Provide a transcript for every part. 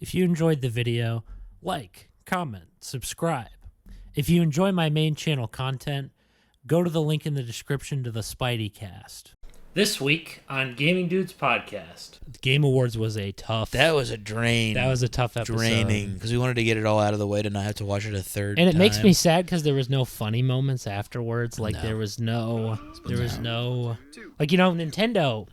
If you enjoyed the video, like, comment, subscribe. If you enjoy my main channel content, go to the link in the description to the Spidey Cast. This week on Gaming Dudes Podcast, the Game Awards was a tough... That was a drain. That was a tough episode. Draining, because we wanted to get it all out of the way to not have to watch it a third time. And it time. makes me sad because there was no funny moments afterwards. Like, there was no... Like, you know, Nintendo...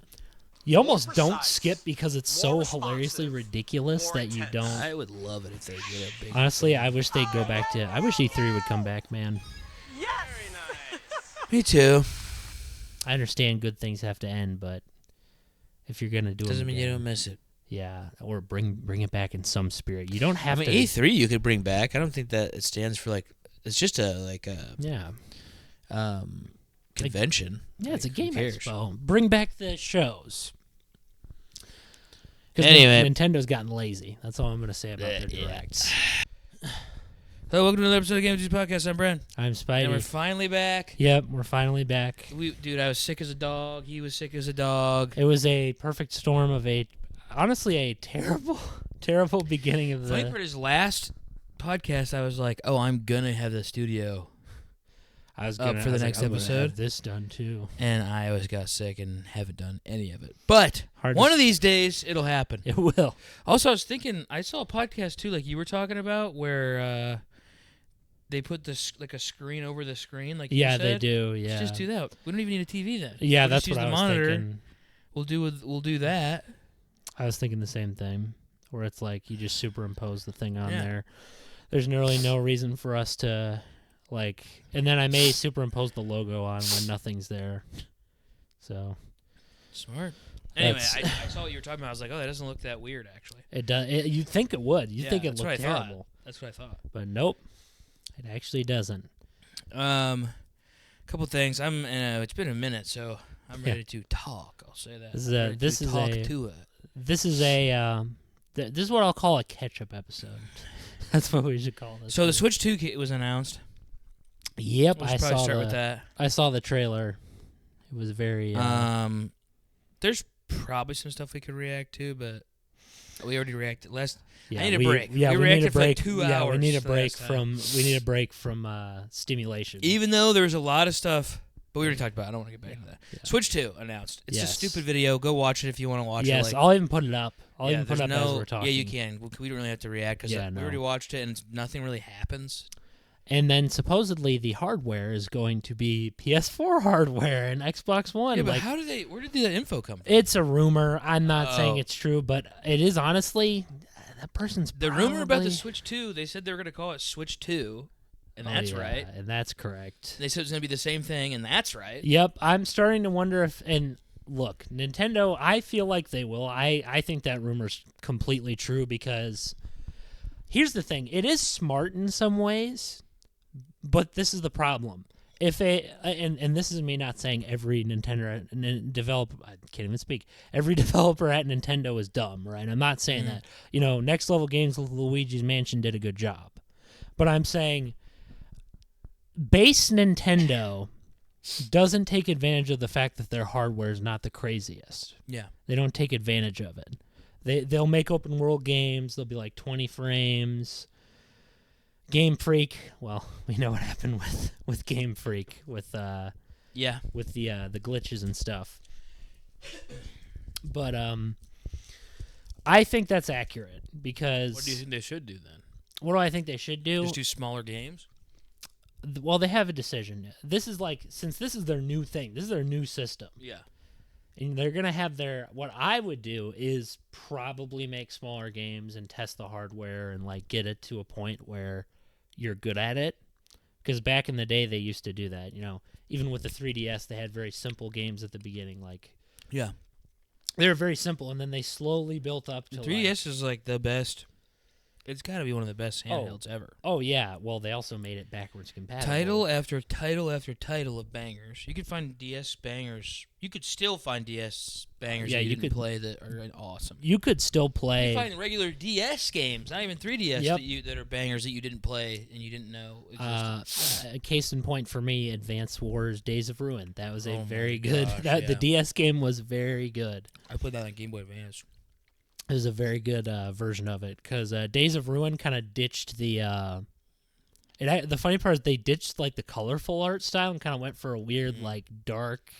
You almost don't skip because it's so hilariously ridiculous that you don't... I would love it if they did a big... Honestly, I wish they'd go back to... I wish E3 would come back, man. Yes! Me too. I understand good things have to end, but if you're going to do it... Doesn't mean you don't miss it. Yeah, or bring it back in some spirit. You don't have to... E3 you could bring back. I don't think that it stands for, like... It's just a, convention. Yeah, it's a game expo. Bring back the shows. Anyway, Nintendo's gotten lazy. That's all I'm going to say about their directs. Hello, welcome to another episode of Game Dudes Podcast. I'm Brent. I'm Spidey. And we're finally back. Yep, we're finally back. Dude, I was sick as a dog. He was sick as a dog. It was a perfect storm of honestly, a terrible, terrible beginning of the... Funny part is, last podcast, I was like, oh, I'm going to have the studio up for the next episode. Have this done too, and I always got sick and haven't done any of it. But one of these days, it'll happen. It will. Also, I was thinking, I saw a podcast too, like you were talking about, where they put this like a screen over the screen, like you said. They do. Yeah, let's just do that. We don't even need a TV then. Yeah, we'll that's just what use I the was monitor. thinking. We'll do that. I was thinking the same thing, where it's like you just superimpose the thing on there. There's really no reason for us to. And then I may superimpose the logo on when nothing's there. So smart. Anyway, I saw what you were talking about. I was like, oh, that doesn't look that weird, actually. It does. You'd think it would. You'd think it looked terrible. That's what I thought. But nope, it actually doesn't. Couple things. It's been a minute, so I'm ready to talk. I'll say that. This is what I'll call a catch-up episode. That's what we should call this. So the Switch 2 was announced. Yep, I saw start with that. I saw the trailer. It was very. There's probably some stuff we could react to, but we already reacted last. Yeah, I need a break. Yeah, we reacted for like 2 hours. Yeah, we need a break from stimulation. Even though there's a lot of stuff, but we already talked about it. I don't want to get back into that. Yeah. Switch 2 announced. It's a stupid video. Go watch it if you want to watch it. Yes, I'll even put it up. I'll even put it up as we're talking. Yeah, you can. We don't really have to react because we already watched it and nothing really happens. And then supposedly the hardware is going to be PS4 hardware and Xbox One. Yeah, but where did that info come from? It's a rumor. I'm not saying it's true, but it is honestly, that person's The rumor about the Switch 2, they said they were going to call it Switch 2, and that's right. And that's correct. They said it was going to be the same thing, and that's right. Yep, I'm starting to wonder if, and look, Nintendo, I feel like they will. I think that rumor's completely true because here's the thing. It is smart in some ways. But this is the problem. And this is me not saying every Nintendo developer, I can't even speak. Every developer at Nintendo is dumb, right? I'm not saying that. You know, Next Level Games with Luigi's Mansion did a good job. But I'm saying base Nintendo doesn't take advantage of the fact that their hardware is not the craziest. Yeah. They don't take advantage of it. They'll make open world games. They'll be like 20 frames. Game Freak, well, we know what happened with Game Freak with the glitches and stuff. But I think that's accurate because what do you think they should do then? What do I think they should do? Just do smaller games? Well, they have a decision. This is since this is their new thing. This is their new system. Yeah. And they're going to have what I would do is probably make smaller games and test the hardware and get it to a point where you're good at it. Because back in the day, they used to do that. You know, even with the 3DS, they had very simple games at the beginning. Yeah. They were very simple, and then they slowly built up to the 3DS is the best. It's got to be one of the best handhelds ever. Oh, yeah. Well, they also made it backwards compatible. Title after title after title of bangers. You could find DS bangers. You could still find DS bangers that you didn't play that are awesome. You could still play. You find regular DS games, not even 3DS, that are bangers that you didn't play and you didn't know existed. A case in point for me, Advance Wars Days of Ruin. That was a very good... Gosh, The DS game was very good. I played that on Game Boy Advance. It was a very good version of it because Days of Ruin kind of ditched the. The funny part is they ditched like the colorful art style and kind of went for a weird like dark.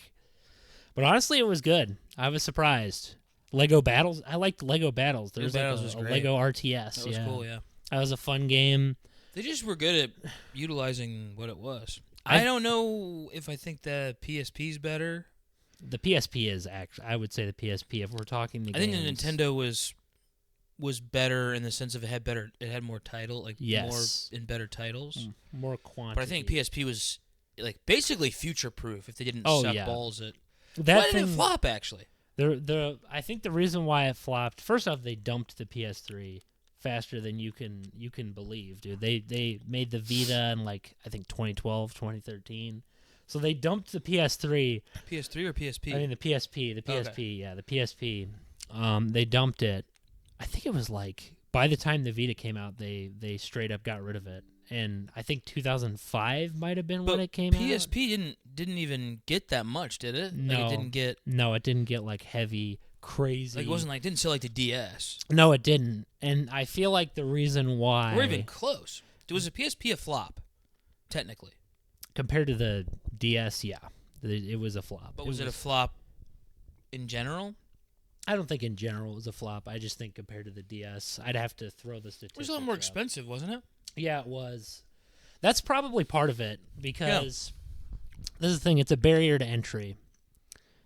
But honestly, it was good. I was surprised. Lego Battles. I liked Lego Battles. There was like a Lego RTS. That was cool. Yeah, that was a fun game. They just were good at utilizing what it was. I don't know if I think the PSP is better. The PSP is actually, I would say the PSP. If we're talking the games. think the Nintendo was better in the sense of it had more title, like more and better titles, more quantity. But I think PSP was like basically future proof if they didn't suck balls at. Why didn't it flop actually? I think the reason why it flopped. First off, they dumped the PS3 faster than you can believe, dude. They made the Vita in like I think 2012, 2013. So they dumped the PS3. PS3 or PSP? I mean the PSP. The PSP, okay. Yeah, the PSP. They dumped it. I think it was like by the time the Vita came out, they straight up got rid of it. And I think 2005 might have been when it came out. PSP didn't even get that much, did it? No, like it didn't get. No, it didn't get like heavy, crazy. Like it wasn't like didn't sell like the DS. No, it didn't. And I feel like the reason why we're even close. Was the PSP a flop? Technically, compared to the DS, yeah, it was a flop. But was it a flop in general? I don't think in general it was a flop. I just think compared to the DS, I'd have to throw the statistics. It was a lot more expensive, wasn't it? Yeah, it was. That's probably part of it because this is the thing. It's a barrier to entry.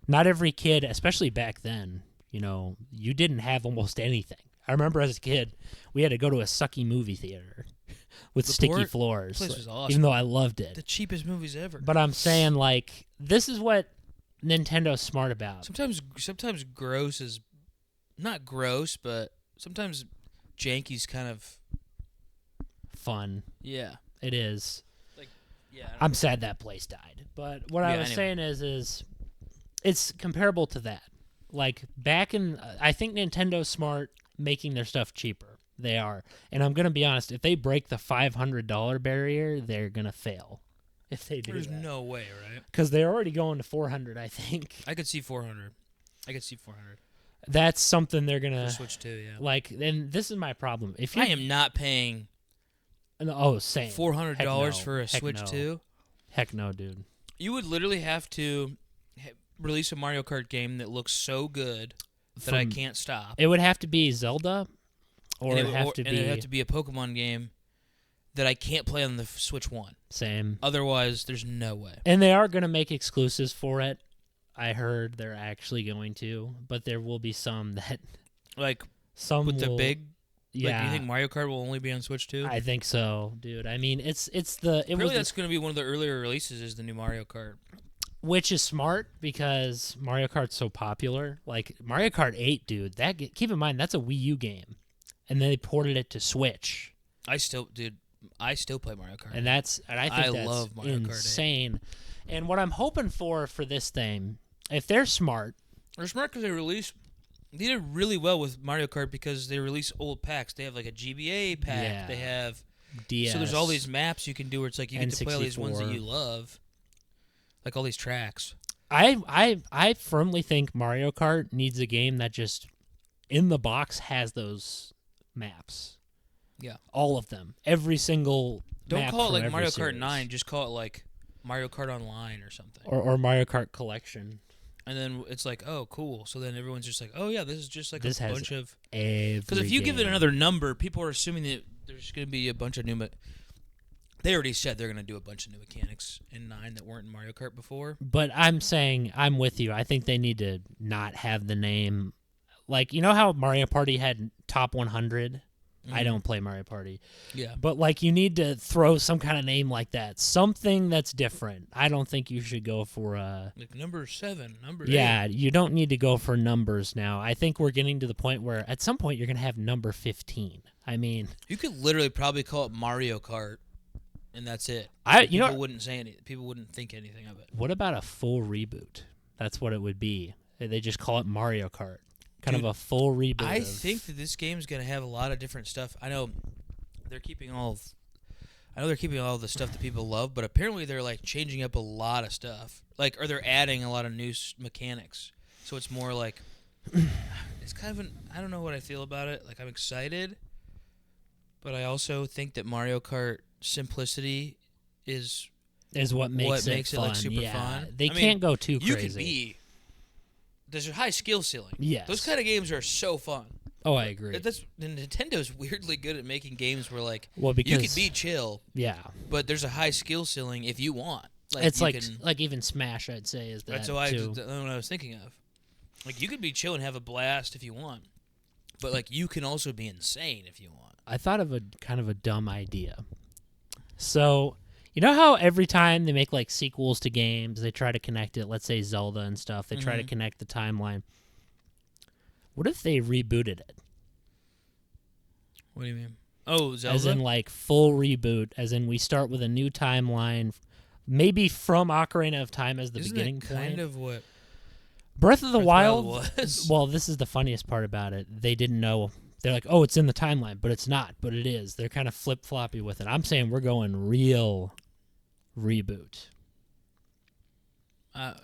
Not every kid, especially back then, you didn't have almost anything. I remember as a kid, we had to go to a sucky movie theater with sticky floors. The place was awesome. Even though I loved it. The cheapest movies ever. But I'm saying, like, this is what Nintendo's smart about. Sometimes gross is not gross, but sometimes janky's kind of fun. Yeah, it is. Like, yeah, I'm sad that place died. But what I was saying is it's comparable to that. Like back in, I think Nintendo's smart making their stuff cheaper. They are, and I'm gonna be honest. If they break the $500 barrier, they're gonna fail. If they do, there's no way, right? Because they're already going to 400. I think. I could see 400. That's something they're gonna Switch to, yeah. Like, and this is my problem. If I am not paying. Same. $400 for a Switch 2? Heck no, dude. You would literally have to release a Mario Kart game that looks so good that I can't stop. It would have to be Zelda, or it'd have to be a Pokemon game that I can't play on the Switch 1. Same. Otherwise, there's no way. And they are going to make exclusives for it. I heard they're actually going to, but there will be some that the big. Yeah. Do you think Mario Kart will only be on Switch 2? I think so, dude. I mean, that's going to be one of the earlier releases is the new Mario Kart. Which is smart because Mario Kart's so popular. Like Mario Kart 8, dude. Keep in mind that's a Wii U game, and then they ported it to Switch. I still play Mario Kart, and I think that's love Mario insane. Kart 8. And what I'm hoping for this thing, if they're smart, because they did really well with Mario Kart because they release old packs. They have like a GBA pack. Yeah. They have DS. So there's all these maps you can do where it's like you get to play all these ones that you love. Like all these tracks. I firmly think Mario Kart needs a game that just in the box has those maps. Yeah. All of them. Every single Don't map call it like Mario series. Kart 9, just call it like Mario Kart Online or something. Or Mario Kart Collection. And then it's like, oh, cool. So then everyone's just like, oh, yeah, this is just like this a bunch of... Because if you give it another number, people are assuming that there's going to be a bunch of new... They already said they're going to do a bunch of new mechanics in 9 that weren't in Mario Kart before. But I'm saying, I'm with you. I think they need to not have the name... Like, you know how Mario Party had Top 100? Mm-hmm. I don't play Mario Party. Yeah. But, like, you need to throw some kind of name like that. Something that's different. I don't think you should go for like number 7, number 8. Yeah, you don't need to go for numbers now. I think we're getting to the point where at some point you're going to have number 15. I mean... You could literally probably call it Mario Kart, and that's it. People wouldn't say anything. People wouldn't think anything of it. What about a full reboot? That's what it would be. They just call it Mario Kart. Kind of a full reboot. I think that this game is going to have a lot of different stuff. I know they're keeping all the stuff that people love, but apparently they're like changing up a lot of stuff. Like, or they're adding a lot of new mechanics. So it's more like it's kind of I don't know what I feel about it. Like, I'm excited, but I also think that Mario Kart simplicity is what makes it fun. Like super fun. They can't go too crazy. You can be. There's a high skill ceiling. Yes. Those kind of games are so fun. Oh, I agree. Nintendo's weirdly good at making games where because you can be chill. Yeah. But there's a high skill ceiling if you want. It's like even Smash, I'd say, is that too. That's what I was thinking of. Like, you could be chill and have a blast if you want, but you can also be insane if you want. I thought of a kind of a dumb idea. So, you know how every time they make sequels to games, they try to connect it. Let's say Zelda and stuff. They try to connect the timeline. What if they rebooted it? What do you mean? Oh, Zelda? As in full reboot. As in we start with a new timeline. Maybe from Ocarina of Time as the beginning point. Kind of what Breath of the Wild was. Well, this is the funniest part about it. They didn't know. They're like, oh, it's in the timeline, but it's not. But it is. They're kind of flip-floppy with it. I'm saying we're going real reboot.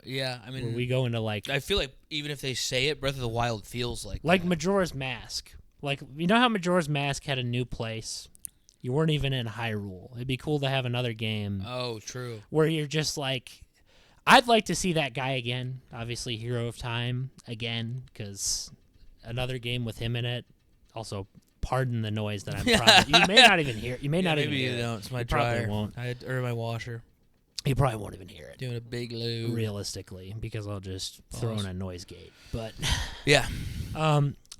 Yeah, I mean, where we go into I feel like even if they say it, Breath of the Wild feels like Majora's Mask. You know how Majora's Mask had a new place? You weren't even in Hyrule. It'd be cool to have another game. Oh, true. Where you're just I'd like to see that guy again. Obviously, Hero of Time again, because another game with him in it. Also, pardon the noise that I'm probably. You may not even hear it. You may not even hear it. Maybe you don't. It's my dryer. Probably won't. Or my washer. You probably won't even hear it. Doing a big loo. Realistically, because I'll just throw in a noise gate. But yeah.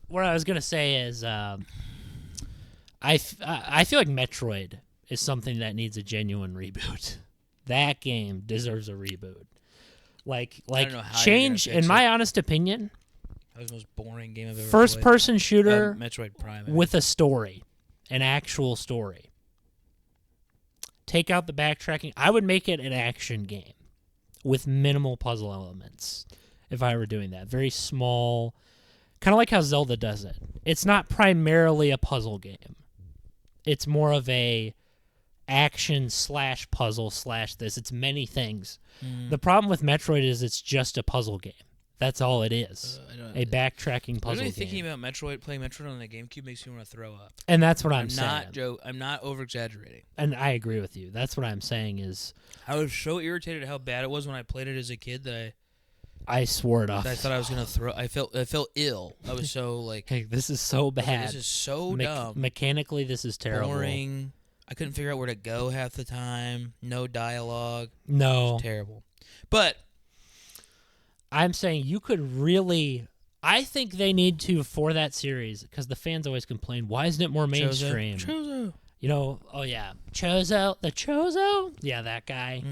What I was gonna say is, I feel like Metroid is something that needs a genuine reboot. That game deserves a reboot. Change, in my honest opinion. That was the most boring game I've ever First-person shooter Metroid Prime. with a story, an actual story. Take out the backtracking. I would make it an action game with minimal puzzle elements if I were doing that. Very small, kind of like how Zelda does it. It's not primarily a puzzle game. It's more of a action/puzzle/ this. It's many things. The problem with Metroid is it's just a puzzle game. That's all it is. A backtracking puzzle game. Thinking about playing Metroid on the GameCube makes me want to throw up. And that's what I'm saying. I'm not over-exaggerating. And I agree with you. That's what I'm saying is... I was so irritated at how bad it was when I played it as a kid that I swore it off. I thought I was going to throw... I felt ill. I was so hey, this is so bad. This is so dumb. Mechanically, this is terrible. Boring. I couldn't figure out where to go half the time. No dialogue. No. It was terrible. But... I'm saying you could really... I think they need to, for that series, because the fans always complain, why isn't it more mainstream? Chozo. Oh yeah. Chozo? The Chozo? Yeah, that guy.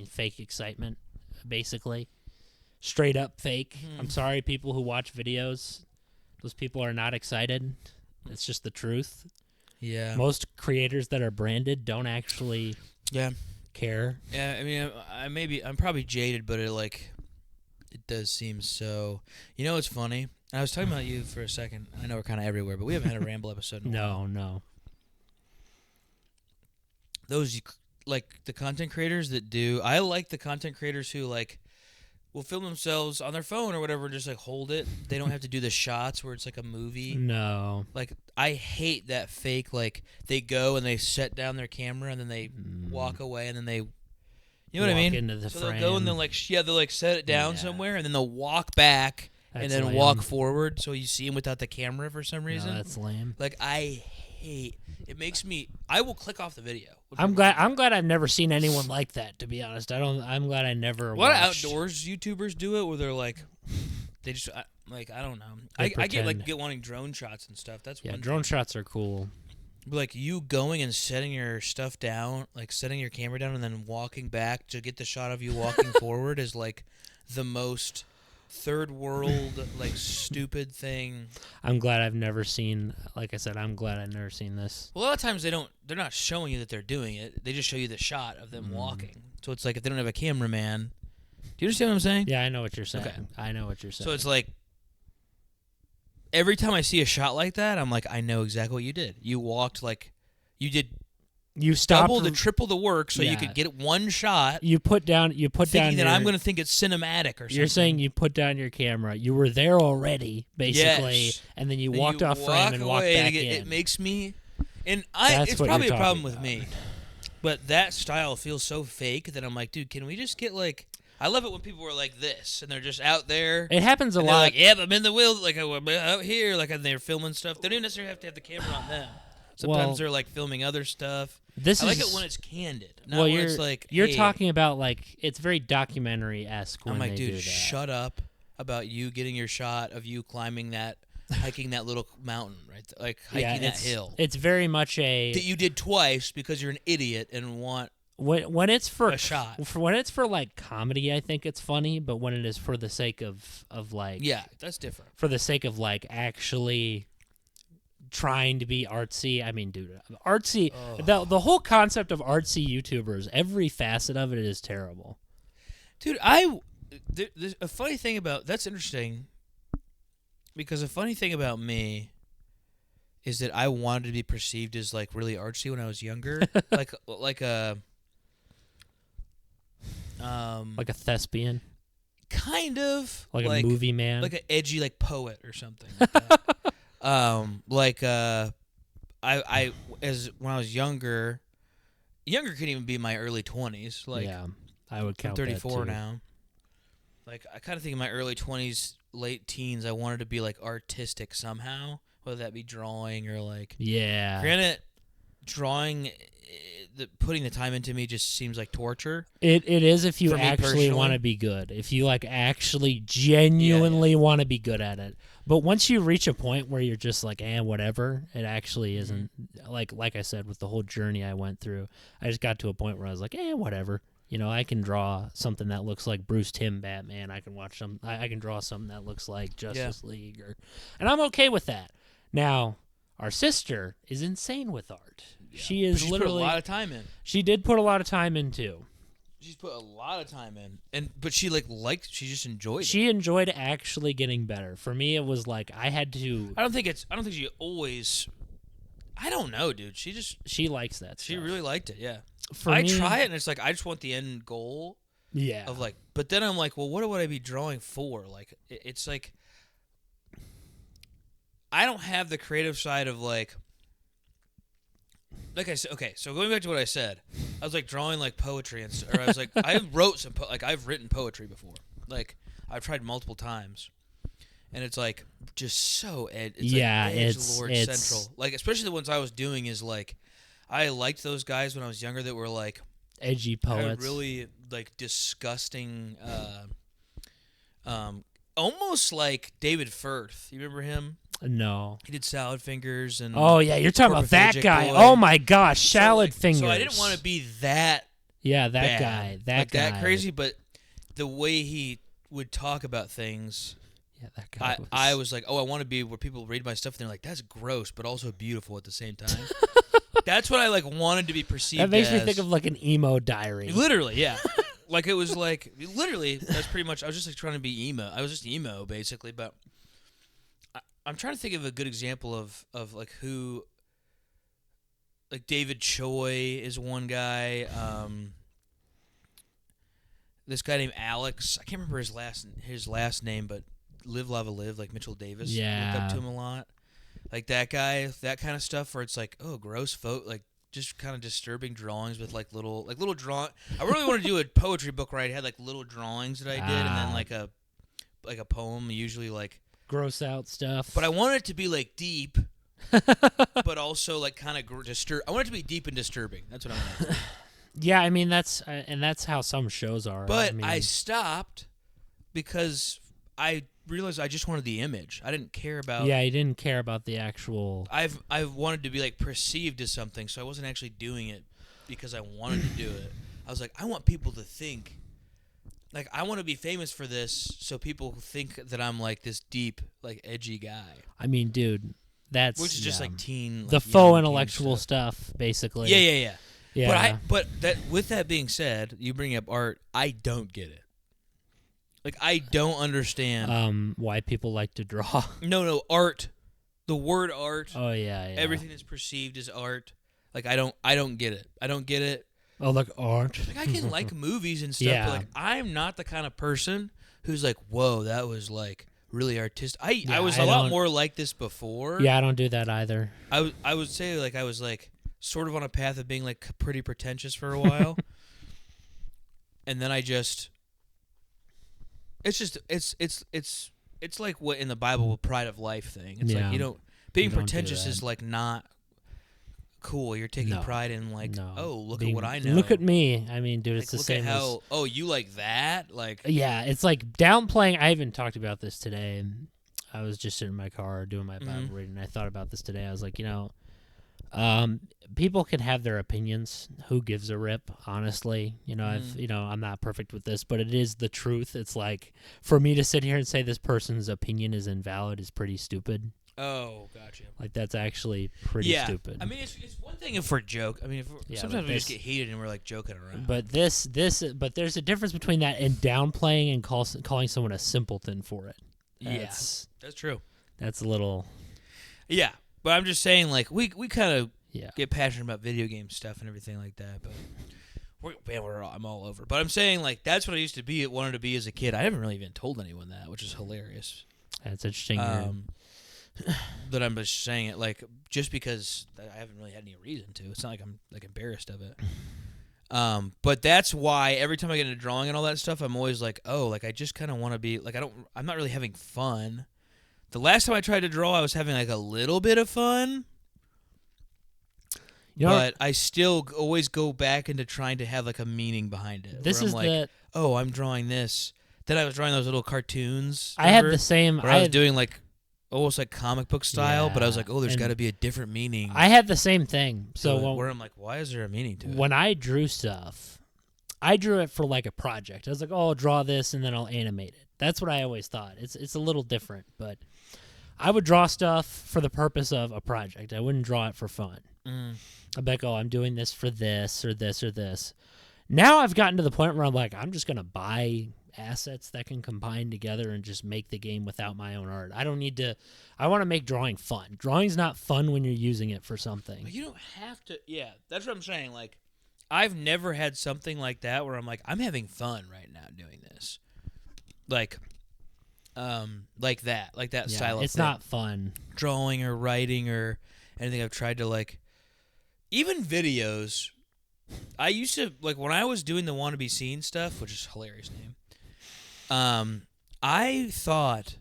Fake excitement, basically. Straight up fake. I'm sorry, people who watch videos. Those people are not excited. It's just the truth. Yeah. Most creators that are branded don't actually care. Yeah, I mean, I'm probably jaded, but it does seem so. You know what's funny? I was talking about you for a second. I know we're kind of everywhere, but we haven't had a Ramble episode in a while. No. Those, the content creators that do... I like the content creators who, will film themselves on their phone or whatever and just, hold it. They don't have to do the shots where it's like a movie. No. I hate that fake, they go and they set down their camera and then they walk away and then they... You know what I mean? Into the so frame. They'll go and they'll set it down somewhere and then they'll walk back and then walk forward so you see them without the camera for some reason. No, that's lame. I hate it. Makes me. I will click off the video. I'm glad I've never seen anyone like that. To be honest, I'm glad I never. A lot of outdoors YouTubers do it where they're they just I don't know. I get wanting drone shots and stuff. That's one drone shots are cool. You going and setting your stuff down, setting your camera down and then walking back to get the shot of you walking forward is the most third world stupid thing. I'm glad I've never seen. Like I said, I'm glad I've never seen this. Well, a lot of times they're not showing you that they're doing it. They just show you the shot of them walking. So it's if they don't have a cameraman. Do you understand what I'm saying? Yeah, I know what you're saying. Okay. I know what you're saying. So it's every time I see a shot like that, I'm I know exactly what you did. You walked you did You stop double to triple the work so you could get one shot. You put down thinking that I'm going to think it's cinematic or something. You're saying you put down your camera. You were there already, basically, and then you walked off frame and walked back in. It makes me, it's probably a problem with me, but that style feels so fake that I'm like, dude, can we just get like? I love it when people are like this and they're just out there. It happens a lot. Like, yeah, I'm in the wheel, like I'm out here, like and they're filming stuff. They don't even necessarily have to have the camera on them. Sometimes they're like filming other stuff. I like it when it's candid. Not when it's like you're talking about like it's very documentary-esque when I'm like, they dude, do that. Shut up about you getting your shot of you climbing that, hiking that little mountain, right? Like hiking that hill. It's very much that you did twice because you're an idiot and want when it's for a shot. When it's for like comedy, I think it's funny, but when it is for the sake of like that's different. For the sake of like actually trying to be artsy. I mean, dude, artsy. The whole concept of artsy YouTubers, every facet of it is terrible. Dude, there's a funny thing about that's interesting because a funny thing about me is that I wanted to be perceived as like really artsy when I was younger, like a thespian, kind of like a movie man, like an edgy like poet or something. Like that. I as when I was younger could even be my early 20s. Like I would count. I'm 34 that too. now. Like I kind of think in my early 20s, late teens, I wanted to be like artistic somehow, whether that be drawing or like. Yeah. Granted, drawing, putting the time into me just seems like torture. It is if you actually want to be good. If you like actually genuinely want to be good at it. But once you reach a point where you're just like, whatever, it actually isn't. Like I said, with the whole journey I went through, I just got to a point where I was like, whatever. You know, I can draw something that looks like Bruce Timm Batman. I can draw something that looks like Justice League, and I'm okay with that. Now, our sister is insane with art. Yeah. She's literally put a lot of time in. She did put a lot of time in too. She's put a lot of time in, but she she just enjoyed it. She enjoyed actually getting better. For me, it was like I had to. I don't think she always. I don't know, dude. She likes that. She really liked it. Yeah. I try it and it's like I just want the end goal. Yeah. Of like, but then I'm like, well, what would I be drawing for? Like, it's like I don't have the creative side of like I said. Okay, so going back to what I said, I was like drawing like poetry and or I was like I wrote some I've written poetry before. Like I've tried multiple times. And it's like just so it's edgelord central. Like especially the ones I was doing is like I liked those guys when I was younger that were like edgy poets, really like disgusting, almost like David Firth. You remember him? No, he did Salad Fingers and you're talking about that guy. Boy. Oh my gosh, Salad Fingers. So I didn't want to be that. Yeah, that bad, guy. That crazy, but the way he would talk about things. Yeah, that guy. I was like, I want to be where people read my stuff and they're like, that's gross, but also beautiful at the same time. That's what I like wanted to be perceived as. That makes me think of like an emo diary. Literally, yeah. Like it was like literally. That's pretty much. I was just like trying to be emo. I was just emo basically, but I'm trying to think of a good example of like who. Like David Choi is one guy. This guy named Alex. I can't remember his last name, but Live Lava Live, like Mitchell Davis. Yeah, looked up to him a lot. Like that guy, that kind of stuff where it's like, oh, gross like just kind of disturbing drawings with like little drawing. I really want to do a poetry book where I had like little drawings that I did and then like a poem, usually like gross out stuff. But I want it to be like deep, but also like kind of I want it to be deep and disturbing. That's what I want. Yeah, I mean that's how some shows are. But I mean, I stopped because I realized I just wanted the image. I didn't care about. Yeah, you didn't care about the actual. I've wanted to be like perceived as something, so I wasn't actually doing it because I wanted to do it. I was like, I want people to think. Like I want to be famous for this, so people think that I'm like this deep, like edgy guy. I mean, dude, that's which is just like teen, like, the faux intellectual stuff, basically. Yeah. Yeah. But with that being said, you bring up art. I don't get it. Like I don't understand why people like to draw. No, art. The word art. Oh yeah. Everything that's perceived as art. Like I don't get it. I don't get it. Oh, like art. Like I can like movies and stuff, Yeah. but like I'm not the kind of person who's like, whoa, that was like really artistic. I was a lot more like this before. Yeah, I don't do that either. I would say like I was like sort of on a path of being like pretty pretentious for a while, and then I just. It's like what in the Bible, a pride of life thing. It's like being pretentious is like not cool. You're taking pride in like, look at what I know. Look at me. I mean, dude, it's like, the same. Look at how, you like that? Like, yeah, it's like downplaying. I even talked about this today. I was just sitting in my car doing my Bible reading, and I thought about this today. I was like, people can have their opinions. Who gives a rip? Honestly, I'm not perfect with this, but it is the truth. It's like for me to sit here and say this person's opinion is invalid is pretty stupid. Oh, gotcha. Like that's actually pretty stupid. I mean, it's one thing if we're joke. I mean, sometimes we just get heated and we're like joking around. But but there's a difference between that and downplaying and calling someone a simpleton for it. That's true. That's a little. Yeah, but I'm just saying, like we kind of get passionate about video game stuff and everything like that. But I'm all over. But I'm saying, like that's what I used to wanted to be as a kid. I haven't really even told anyone that, which is hilarious. That's interesting. That I'm just saying it like just because I haven't really had any reason to. It's not like I'm like embarrassed of it. But that's why every time I get into drawing and all that stuff, I'm always like, oh, like I just kind of want to be like I'm not really having fun. The last time I tried to draw, I was having like a little bit of fun. But I still always go back into trying to have like a meaning behind it. This is like, oh, I'm drawing this. Then I was drawing those little cartoons. I had the same. I was doing like almost like comic book style, but I was like, oh, there's got to be a different meaning. I had the same thing. So where I'm like, why is there a meaning to it? When I drew stuff, I drew it for like a project. I was like, oh, I'll draw this and then I'll animate it. That's what I always thought. It's a little different, but I would draw stuff for the purpose of a project. I wouldn't draw it for fun. I'd be like, oh, I'm doing this for this or this or this. Now I've gotten to the point where I'm like, I'm just going to buy assets that can combine together and just make the game without my own art. I don't need to. I want to make drawing fun. Drawing's not fun when you're using it for something. But you don't have to. Yeah, that's what I'm saying. Like, I've never had something like that where I'm like, I'm having fun right now doing this. Like that style of it's thing. Not fun. Drawing or writing or anything. I've tried to like, even videos. I used to like when I was doing the Wannabe Scene stuff, which is a hilarious name. I thought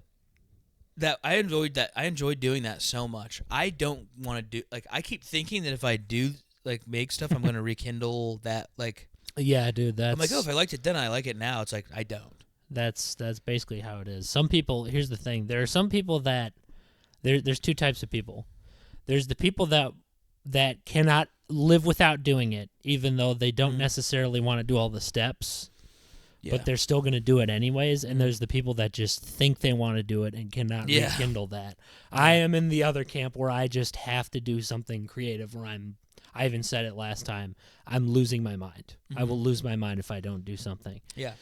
that I enjoyed doing that so much. I don't want to do like I keep thinking that if I do like make stuff, I'm going to rekindle that like. Yeah, dude. I'm like, oh, if I liked it then, I like it now. It's like I don't. That's basically how it is. Some people. Here's the thing. There are some people that there's two types of people. There's the people that cannot live without doing it, even though they don't necessarily want to do all the steps. Yeah. But they're still going to do it anyways, and there's the people that just think they want to do it and cannot rekindle that. I am in the other camp where I just have to do something creative where I even said it last time, I'm losing my mind. I will lose my mind if I don't do something. Yeah.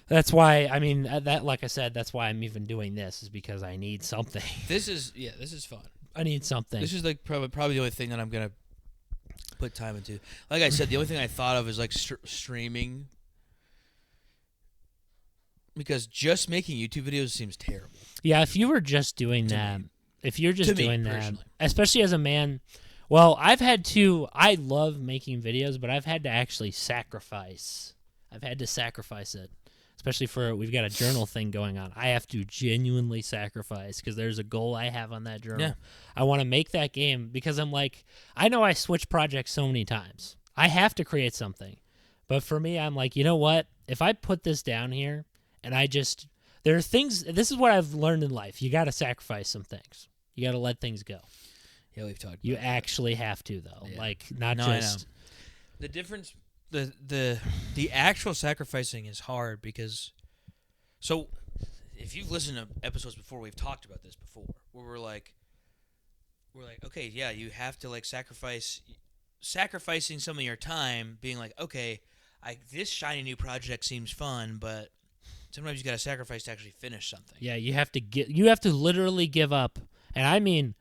That's why, I mean, like I said, that's why I'm even doing this, is because I need something. This is fun. I need something. This is like probably the only thing that I'm going to put time into. Like I said, the only thing I thought of is like streaming. Because just making YouTube videos seems terrible. Yeah, if you were just doing that, especially as a man, well, I love making videos, but I've had to actually sacrifice. I've had to sacrifice it, especially we've got a journal thing going on. I have to genuinely sacrifice because there's a goal I have on that journal. Yeah. I want to make that game because I'm like, I know I switch projects so many times. I have to create something. But for me, I'm like, you know what? If I put this down here, and there are things, this is what I've learned in life. You got to sacrifice some things. You got to let things go. Yeah, we've talked about You actually have to, though. Yeah. Like, not just. I know. The difference, the actual sacrificing is hard because, so if you've listened to episodes before, we've talked about this before, where we're like, okay, yeah, you have to like sacrificing some of your time, being like, okay, this shiny new project seems fun, but sometimes you got to sacrifice to actually finish something. Yeah, you have to literally give up. And I mean,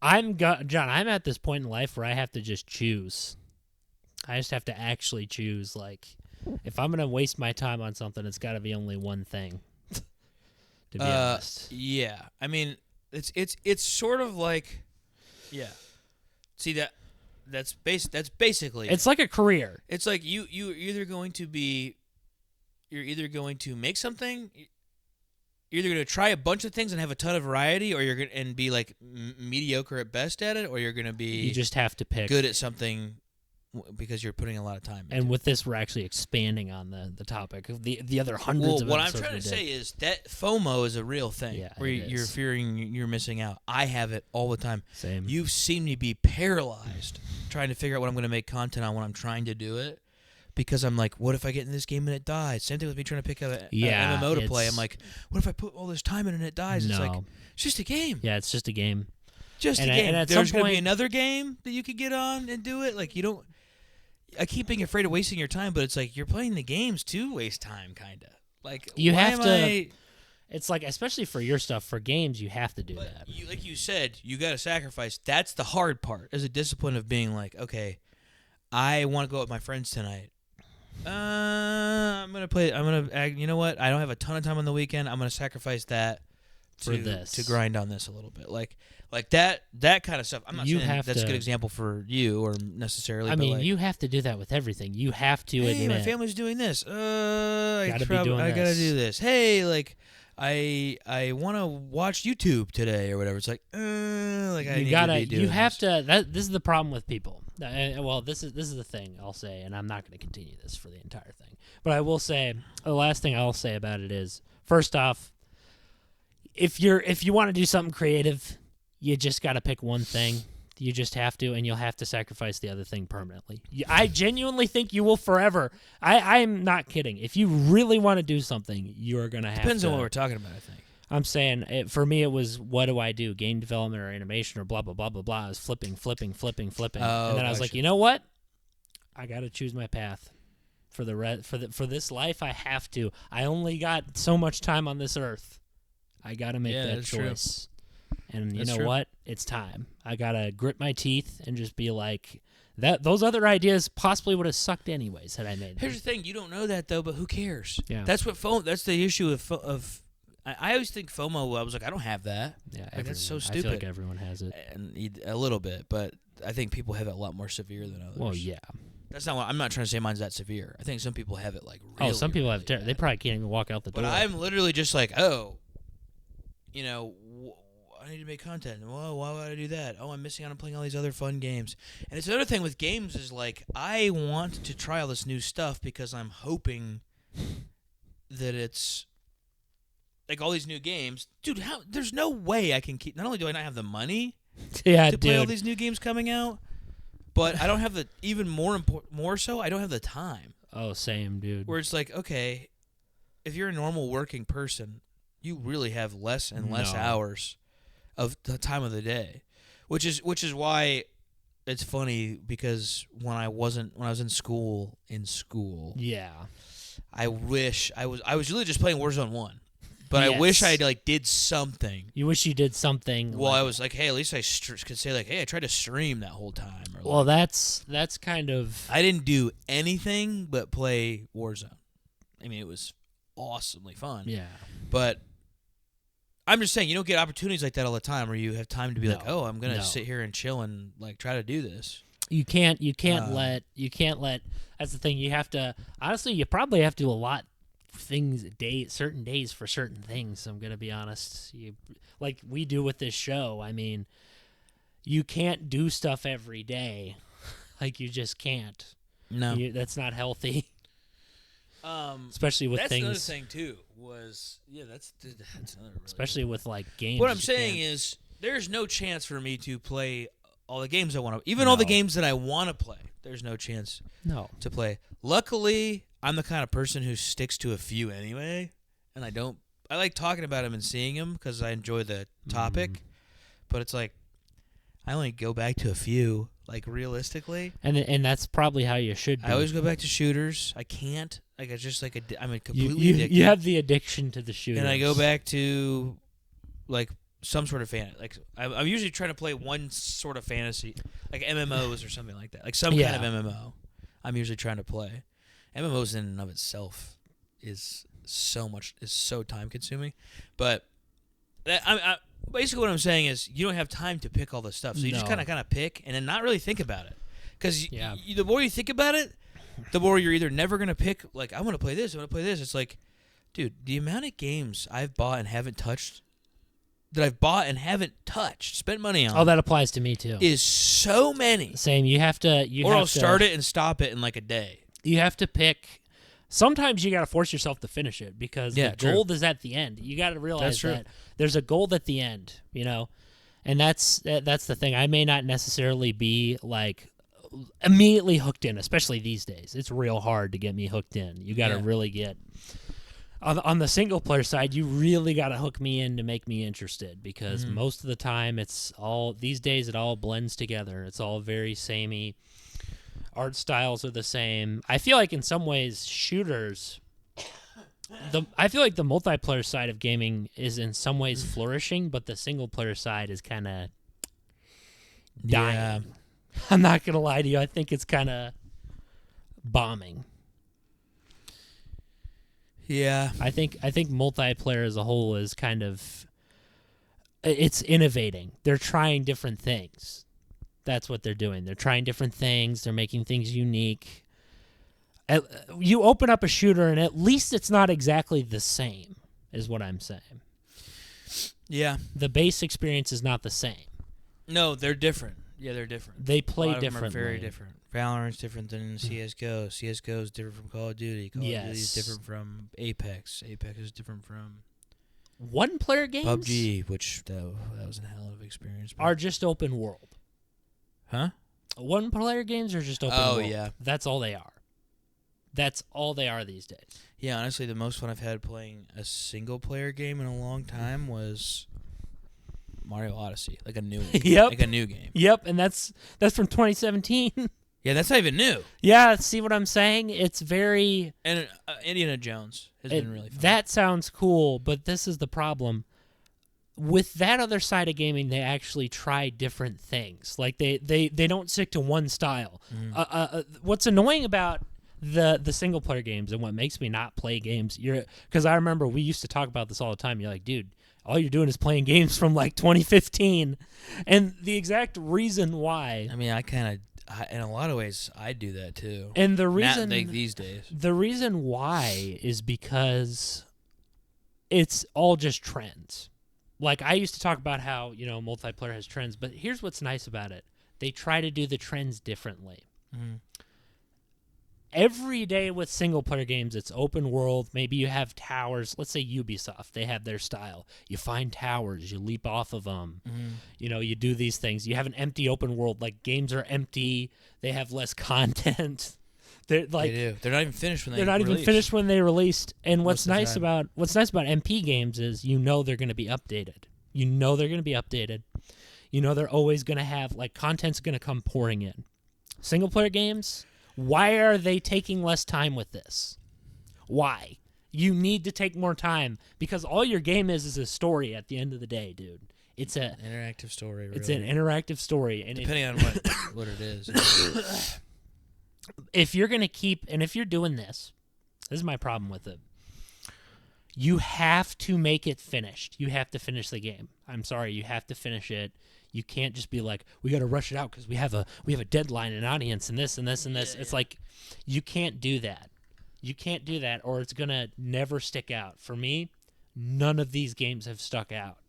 John, I'm at this point in life where I have to just choose. I just have to actually choose. Like, if I'm gonna waste my time on something, it's got to be only one thing. To be honest. Yeah. I mean, it's sort of like, yeah. See that's basically. It's like a career. It's like you're either going to make something. You're either going to try a bunch of things and have a ton of variety, or you're going to be like mediocre at best at it, or you're going to be. You just have to pick good at something because you're putting a lot of time into and with this, we're actually expanding on the topic of the other hundreds of what I'm episodes trying to we did. say is that FOMO is a real thing. Yeah, where it you're is. fearing you're missing out. I have it all the time. Same. You seem to be paralyzed trying to figure out what I'm going to make content on when I'm trying to do it. Because I'm like, what if I get in this game and it dies? Same thing with me trying to pick up an MMO to play. I'm like, what if I put all this time in and it dies? It's like, it's just a game. Yeah, it's just a game. Just a game. There's going to be another game that you could get on and do it. Like, you don't. I keep being afraid of wasting your time, but it's like you're playing the games to waste time, kind of. Like, you have to. It's like, especially for your stuff, for games, you have to do that. Like you said, you got to sacrifice. That's the hard part. As a discipline of being like, okay, I want to go out with my friends tonight. I'm gonna play. You know what? I don't have a ton of time on the weekend. I'm gonna sacrifice that to grind on this a little bit. Like that kind of stuff. I'm not saying that's a good example for you or necessarily. I mean, you have to do that with everything. You have to admit. Hey, my family's doing this. I gotta do this. Hey, like I want to watch YouTube today or whatever. It's like, you have to. This is the problem with people. Well, this is the thing I'll say, and I'm not going to continue this for the entire thing. But I will say, the last thing I'll say about it is, first off, if you want to do something creative, you just got to pick one thing. You just have to, and you'll have to sacrifice the other thing permanently. I genuinely think you will forever. I'm not kidding. If you really want to do something, you're going to have to. Depends on what we're talking about, I think. I'm saying, for me, it was, what do I do? Game development or animation or blah, blah, blah, blah, blah. I was flipping. Oh, and then I was like, you know what? I got to choose my path. For this life, I have to. I only got so much time on this earth. I got to make that choice. True. And you know what? It's time. I got to grit my teeth and just be like, those other ideas possibly would have sucked anyways had I made them. Here's the thing. You don't know that, though, but who cares? Yeah. That's the issue of I always think FOMO. I was like, I don't have that. Yeah, that's so stupid. I feel like everyone has it, and a little bit, but I think people have it a lot more severe than others. Well, yeah, that's not. I'm not trying to say mine's that severe. I think some people have it like. Really, some people really have. They probably can't even walk out the door. But I'm literally just like, I need to make content. Well, why would I do that? Oh, I'm missing out on playing all these other fun games. And it's another thing with games is like, I want to try all this new stuff because I'm hoping that it's. Like all these new games, dude. There's no way I can keep. Not only do I not have the money, to play all these new games coming out, but I don't have the even more so. I don't have the time. Oh, same, dude. Where it's like, okay, if you're a normal working person, you really have less and less hours of the time of the day, which is why it's funny because when I was in school, yeah, I wish I was really just playing Warzone 1. But I wish I did something. You wish you did something. Well, I was like, hey, at least I could say like, hey, I tried to stream that whole time. Or well, that's kind of. I didn't do anything but play Warzone. I mean, it was awesomely fun. Yeah. But I'm just saying, you don't get opportunities like that all the time, where you have time to be like, oh, I'm gonna sit here and chill and like try to do this. You can't let. That's the thing. You have to. Honestly, you probably have to do a lot. Certain days for certain things. I'm gonna be honest. Like we do with this show. I mean, you can't do stuff every day. Like you just can't. No, that's not healthy. Especially with things. That's another thing too. That's another. Really especially with like games. What I'm saying is, there's no chance for me to play all the games I want to. Even all the games that I want to play. There's no chance. To play. Luckily, I'm the kind of person who sticks to a few anyway, and I like talking about them and seeing them because I enjoy the topic, but it's like, I only go back to a few, like realistically. And that's probably how you should be. I always go back to shooters. I can't. Like, it's just like, I'm completely addicted. You have the addiction to the shooter. And I go back to, like, some sort of fantasy. Like I'm usually trying to play one sort of fantasy, like MMOs or something like that. Like some kind of MMO. I'm usually trying to play. MMOs in and of itself is so time consuming, but I basically what I'm saying is you don't have time to pick all this stuff, so you just kind of pick and then not really think about it, because the more you think about it, the more you're either never gonna pick. Like I want to play this, I want to play this. It's like, dude, the amount of games I've bought and haven't touched, spent money on. Oh, that applies to me too. Is so many. Same. I'll start it and stop it in like a day. You have to pick. Sometimes you got to force yourself to finish it because the goal is at the end. You got to realize that there's a goal at the end, and that's the thing. I may not necessarily be like immediately hooked in, especially these days. It's real hard to get me hooked in. You got to really get on the single player side. You really got to hook me in to make me interested, because most of the time it's all these days. It all blends together. It's all very samey. Art styles are the same. I feel like in some ways shooters, I feel like the multiplayer side of gaming is in some ways flourishing, but the single player side is kind of dying. Yeah. I'm not going to lie to you. I think it's kind of bombing. Yeah. I think multiplayer as a whole is kind of, it's innovating. They're trying different things. That's what they're doing. They're trying different things. They're making things unique. You open up a shooter, and at least it's not exactly the same, is what I'm saying. Yeah. The base experience is not the same. No, they're different. Yeah, they're different. They play a lot differently. Of them are very different. Valorant's different than CSGO. CSGO is different from Call of Duty. Call of Duty is different from Apex. Apex is different from one-player games. PUBG, which that was a hell of an experience. Are just open world. Huh? One-player games are just open world. Oh, yeah. That's all they are. That's all they are these days. Yeah, honestly, the most fun I've had playing a single-player game in a long time was Mario Odyssey, like a new yep. like a new game. Yep, and that's from 2017. Yeah, that's not even new. Yeah, see what I'm saying? It's very... And Indiana Jones has been really fun. That sounds cool, but this is the problem. With that other side of gaming, they actually try different things. Like they don't stick to one style. What's annoying about the single player games and what makes me not play games, because I remember we used to talk about this all the time. You're like, dude, all you're doing is playing games from like 2015, and the exact reason why. I mean, in a lot of ways, I do that too. And the reason these days, the reason why is because it's all just trends. Like, I used to talk about how, multiplayer has trends, but here's what's nice about it. They try to do the trends differently. Mm-hmm. Every day with single-player games, it's open world. Maybe you have towers. Let's say Ubisoft. They have their style. You find towers. You leap off of them. Mm-hmm. You do these things. You have an empty open world. Like, games are empty. They have less content. They do. They're not even finished when they. They're not even finished when they released. And what's nice about MP games is they're going to be updated. They're going to be updated. They're always going to have content's going to come pouring in. Single player games. Why are they taking less time with this? Why? You need to take more time because all your game is a story at the end of the day, dude. It's an interactive story. Really. It's an interactive story, and depending on what it is. If you're going to if you're doing this is my problem with it. You have to make it finished. You have to finish the game. I'm sorry, you have to finish it. You can't just be like, we got to rush it out because we have a deadline, an audience, and this and this and this. It's like, you can't do that. You can't do that, or it's going to never stick out. For me, none of these games have stuck out.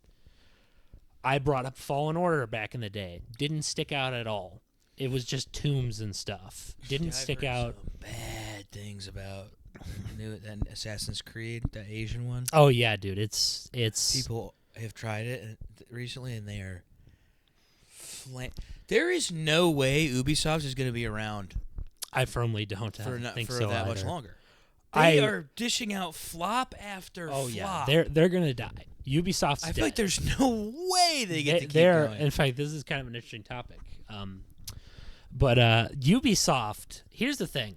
I brought up Fallen Order back in the day. Didn't stick out at all. It was just tombs and stuff. Didn't stick out. Some bad things about that Assassin's Creed, that Asian one. Oh yeah, dude. It's people have tried it recently, and they are. There is no way Ubisoft is going to be around. I firmly don't think so that either. Much longer. They are dishing out flop after flop. Yeah, they're going to die. Ubisoft's dead. I feel like there's no way they get to keep going. In fact, this is kind of an interesting topic. But Ubisoft, here's the thing.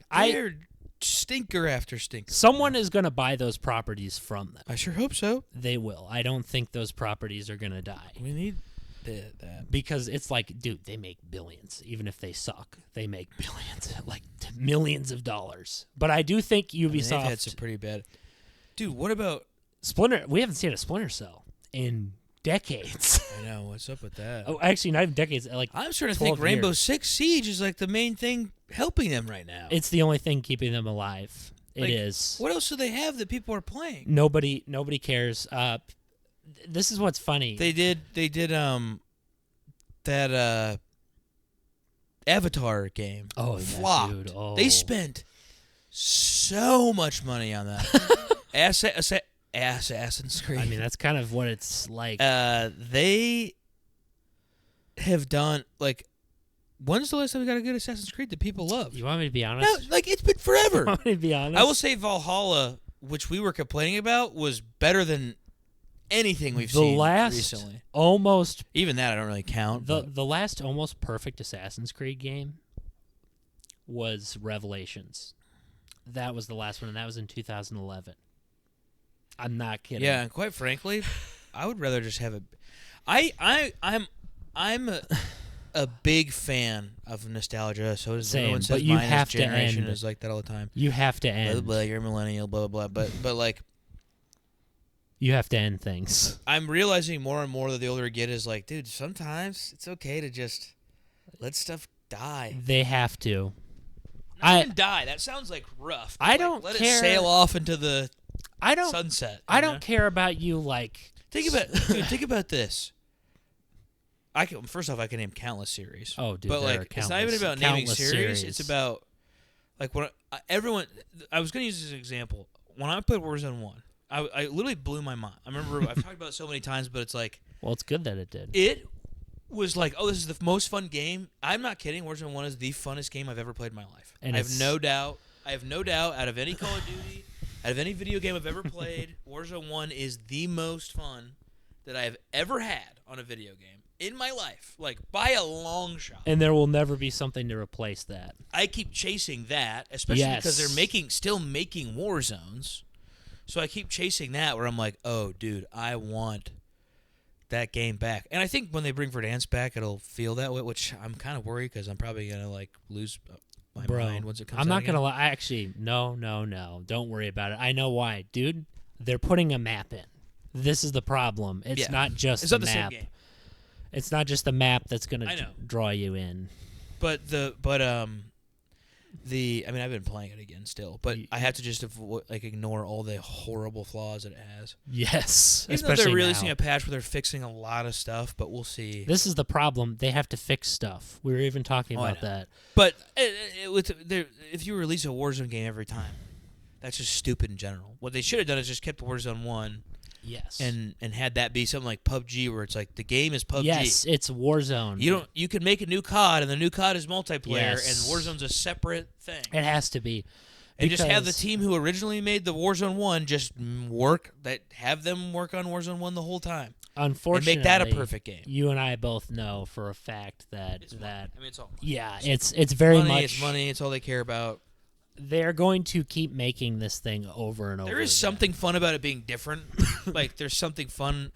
stinker after stinker. Someone is going to buy those properties from them. I sure hope so. They will. I don't think those properties are going to die. We need that. Because it's like, dude, they make billions. Even if they suck, they make billions, like millions of dollars. But I do think Ubisoft... they've had some pretty bad... Dude, what about... Splinter... We haven't seen a Splinter Cell in decades. I know. What's up with that? Oh, actually, not even decades. Like I'm starting to think Rainbow Six Siege is like the main thing helping them right now. It's the only thing keeping them alive. It is. What else do they have that people are playing? Nobody cares. This is what's funny. They did that Avatar game. Oh, flopped. Dude. Oh. They spent so much money on that. Assassin's Creed. I mean, that's kind of what it's like. They have done like. When's the last time we got a good Assassin's Creed that people love? You want me to be honest? No, like it's been forever. You want me to be honest? I will say Valhalla, which we were complaining about, was better than anything we've seen recently. Almost. Even that I don't really count. The last almost perfect Assassin's Creed game was Revelations. That was the last one, and that was in 2011. I'm not kidding. Yeah, and quite frankly, I would rather just have I'm a big fan of nostalgia. So is everyone says you my have generation to end. is like that all the time. You have to end. Blah, blah, blah, you're a millennial, blah blah blah. But like, you have to end things. I'm realizing more and more that the older I get is like, dude, sometimes it's okay to just let stuff die. They have to. Not even die. That sounds like rough. I don't let care. It sail off into the sunset. I don't care about you like. Think about this. First off, I can name countless series. Oh, dude, but like, it's not even about naming series. It's about like when everyone. I was going to use this as an example. When I played Warzone 1, I literally blew my mind. I remember I've talked about it so many times, but it's like, well, it's good that it did. It was like, oh, this is the most fun game. I'm not kidding. Warzone 1 is the funnest game I've ever played in my life. And I have no doubt. Out of any Call of Duty, out of any video game I've ever played, Warzone 1 is the most fun that I have ever had on a video game in my life, like by a long shot. And there will never be something to replace that. I keep chasing that, especially because they're still making Warzones. So I keep chasing that where I'm like, oh, dude, I want that game back. And I think when they bring Verdansk back, it'll feel that way, which I'm kind of worried because I'm probably going to like lose my mind once it comes out. I'm not going to lie. Actually, no. Don't worry about it. I know why. Dude, they're putting a map in. This is the problem. It's not just it's the not the map. same game. It's not just the map that's going to draw you in. But I mean, I've been playing it again still, but I have to just ignore all the horrible flaws that it has. Yes, even especially though they're releasing now. a patch where they're fixing a lot of stuff, but we'll see. This is the problem. They have to fix stuff. We were even talking about that. But if you release a Warzone game every time, that's just stupid in general. What they should have done is just kept Warzone 1. Yes. And had that be something like PUBG, where it's like the game is PUBG. Yes, it's Warzone. You can make a new COD, and the new COD is multiplayer, and Warzone's a separate thing. It has to be. And just have the team who originally made the Warzone 1 just have them work on Warzone 1 the whole time. Unfortunately, and make that a perfect game. You and I both know for a fact that it's money. I mean, it's all money. Yeah, it's very money, much. It's money. It's all they care about. They're going to keep making this thing over and over. There is something fun about it being different. Like, there's something fun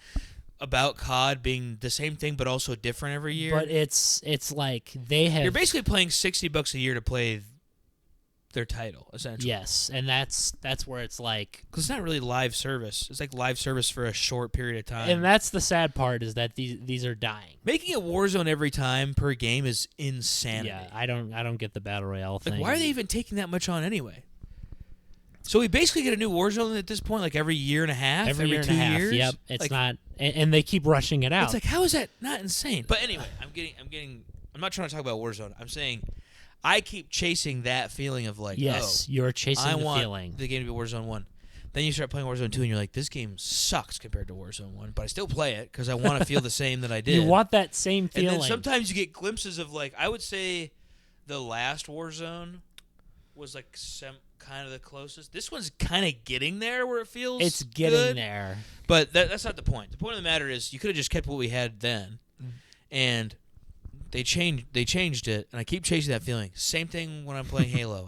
about COD being the same thing but also different every year. But it's like they have. You're basically paying $60 a year to play their title, essentially. Yes, and that's where it's like, because it's not really live service. It's like live service for a short period of time. And that's the sad part, is that these are dying. Making a Warzone every time per game is insanity. Yeah, I don't get the battle royale thing. Why are they even taking that much on anyway? So we basically get a new Warzone at this point, like every year and a half, every year 2 and a half. years. Yep, it's like, not, and they keep rushing it out. It's like, how is that not insane? But anyway, I'm not trying to talk about Warzone. I'm saying, I keep chasing that feeling of like, you're chasing the feeling. I want the game to be Warzone 1. Then you start playing Warzone 2, and you're like, this game sucks compared to Warzone 1, but I still play it because I want to feel the same that I did. You want that same feeling. And then sometimes you get glimpses of, like, I would say the last Warzone was like kind of the closest. This one's kind of getting there where it feels It's getting good, there. But that's not the point. The point of the matter is you could have just kept what we had then and they changed it, and I keep chasing that feeling. Same thing when I'm playing Halo.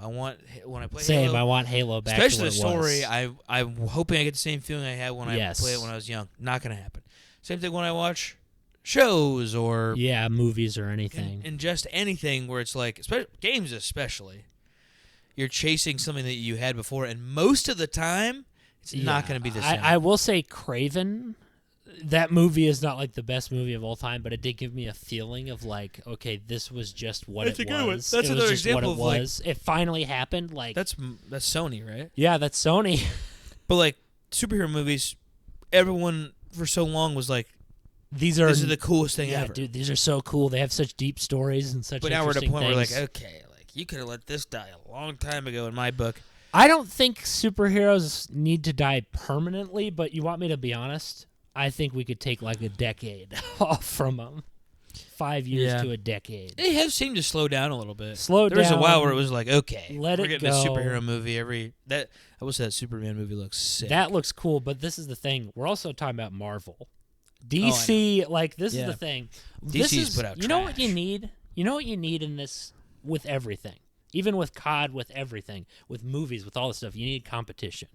When I play Same. Halo, I want Halo back. especially to the what it story. was. I'm hoping I get the same feeling I had when I played it when I was young. Not gonna happen. Same thing when I watch shows or movies or anything, and just anything where it's like, games especially. You're chasing something that you had before, and most of the time, it's not going to be the same. I will say Craven, that movie is not like the best movie of all time, but it did give me a feeling of like, okay, this was just what That's it a good one. was. That's it another was just example what it of was. It finally happened. Like that's Sony, right? Yeah, that's Sony. But like superhero movies, everyone for so long was like, this is the coolest thing ever. Dude, these are so cool. They have such deep stories and such. But now we're at a interesting point where we're like, things. okay, like you could have let this die a long time ago in my book. I don't think superheroes need to die permanently, but you want me to be honest? I think we could take like a decade off from them. 5 years to a decade. They have seemed to slow down a little bit. There was a while where it was like, okay, we're getting a superhero movie I will say that Superman movie looks sick. That looks cool, but this is the thing. We're also talking about Marvel. DC, this is the thing. DC's put out You know what you need? You know what you need in this with everything? Even with COD, with everything, with movies, with all this stuff, you need competition.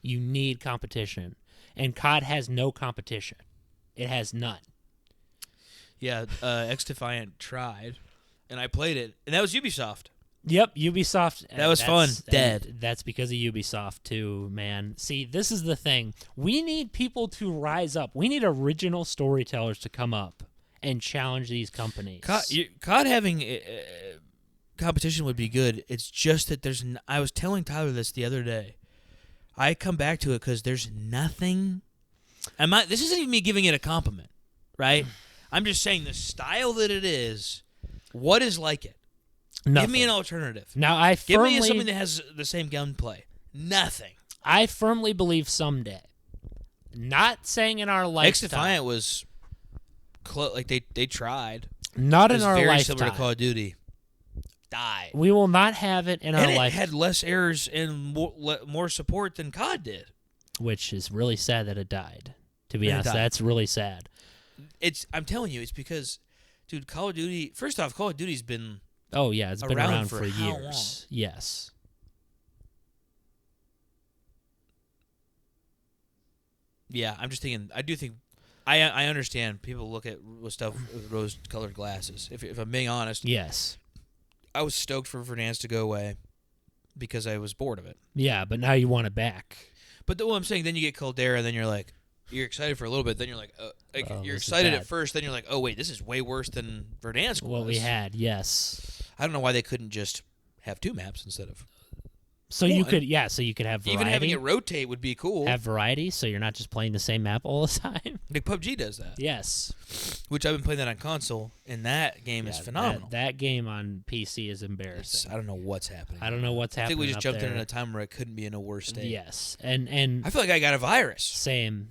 You need competition. And COD has no competition. It has none. Yeah, X-Defiant tried, and I played it, and that was Ubisoft. Yep, Ubisoft. That was fun. Dead. That's because of Ubisoft, too, man. See, this is the thing. We need people to rise up. We need original storytellers to come up and challenge these companies. COD having competition would be good. It's just that I was telling Tyler this the other day. I come back to it because there's nothing. This isn't even me giving it a compliment, right? I'm just saying the style that it is. What is like it? Nothing. Give me an alternative. Now give me something that has the same gunplay. Nothing. I firmly believe someday. Not saying in our lifetime. X-Defiant was like they tried. Not in our very lifetime. Similar to Call of Duty. Die. We will not have it in our lifetime. It had less errors and more support than COD did. Which is really sad that it died. To be honest, that's really sad. I'm telling you, it's because, dude, Call of Duty. First off, Call of Duty's been. Oh yeah, it's been around for how years. Long? Yes. Yeah, I'm just thinking. I do think. I understand people look at stuff with rose-colored glasses. If I'm being honest. Yes. I was stoked for Verdansk to go away because I was bored of it. Yeah, but now you want it back. But what I'm saying, then you get Caldera, and then you're like, you're excited for a little bit, then you're like, you're excited at first, then you're like, oh wait, this is way worse than Verdansk was. What we had, yes. I don't know why they couldn't just have 2 maps instead of. So you could have variety. Even having it rotate would be cool. Have variety, so you're not just playing the same map all the time. Like PUBG does that. Yes. Which I've been playing that on console, and that game is phenomenal. That game on PC is embarrassing. I don't know what's happening. I don't know what's happening. I think we just jumped in at a time where it couldn't be in a worse state. Yes, and I feel like I got a virus. Same.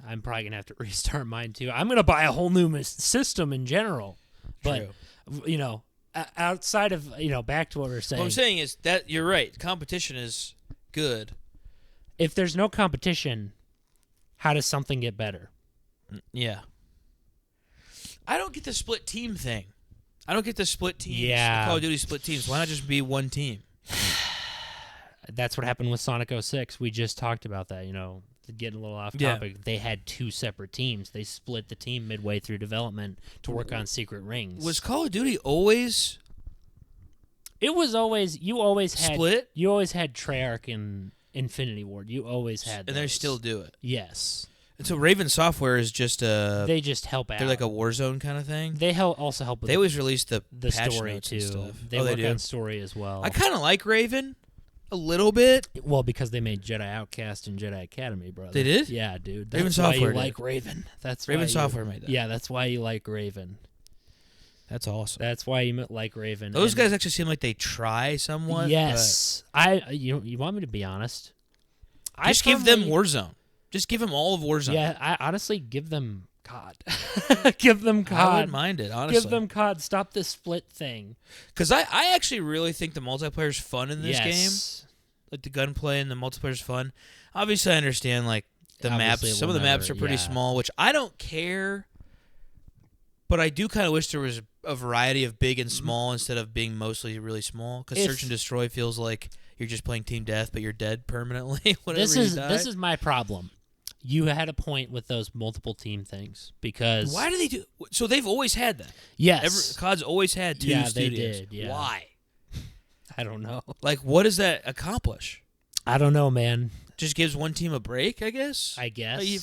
I'm probably gonna have to restart mine too. I'm gonna buy a whole new system in general. But True. Outside of back to what we were saying. What I'm saying is that you're right. Competition is good. If there's no competition, how does something get better? Yeah. I don't get the split team thing. I don't get the split teams. Yeah. The Call of Duty split teams. Why not just be one team? That's what happened with Sonic 06. We just talked about that, getting a little off topic. Yeah. They had 2 separate teams. They split the team midway through development to work on secret rings. Was Call of Duty always? It was always. You always had split. You always had Treyarch and Infinity Ward. You always had. And they still do it. Yes. And so Raven Software is just a. They just help out. They're like a Warzone kind of thing. They also help with. They always release the patch story notes too. and stuff. They work do? on story as well. I kind of like Raven. A little bit. Well, because they made Jedi Outcast and Jedi Academy, brother. They did? Yeah, dude. Raven That's Software why you did. like Raven. That's Raven why Software made that. Yeah, that's why you like Raven. That's awesome. That's why you like Raven. Those guys actually seem like they try somewhat. Yes. You want me to be honest? Just give them Warzone. Just give them all of Warzone. Yeah, I honestly give them COD. Give them COD. I wouldn't mind it, honestly. Give them COD. Stop this split thing. Because I actually really think the multiplayer is fun in this Yes. game. Like the gunplay and the multiplayer is fun. Obviously, I understand like the Obviously, maps. Some of the maps are pretty small, which I don't care But I do kind of wish there was a variety of big and small instead of being mostly really small. Because Search and Destroy feels like you're just playing team death, but you're dead permanently. This is my problem. You had a point with those multiple team things because why do they do? So they've always had that. Yes, COD's always had two studios. They did. Yeah. Why? I don't know. Like, what does that accomplish? I don't know, man. Just gives one team a break, I guess.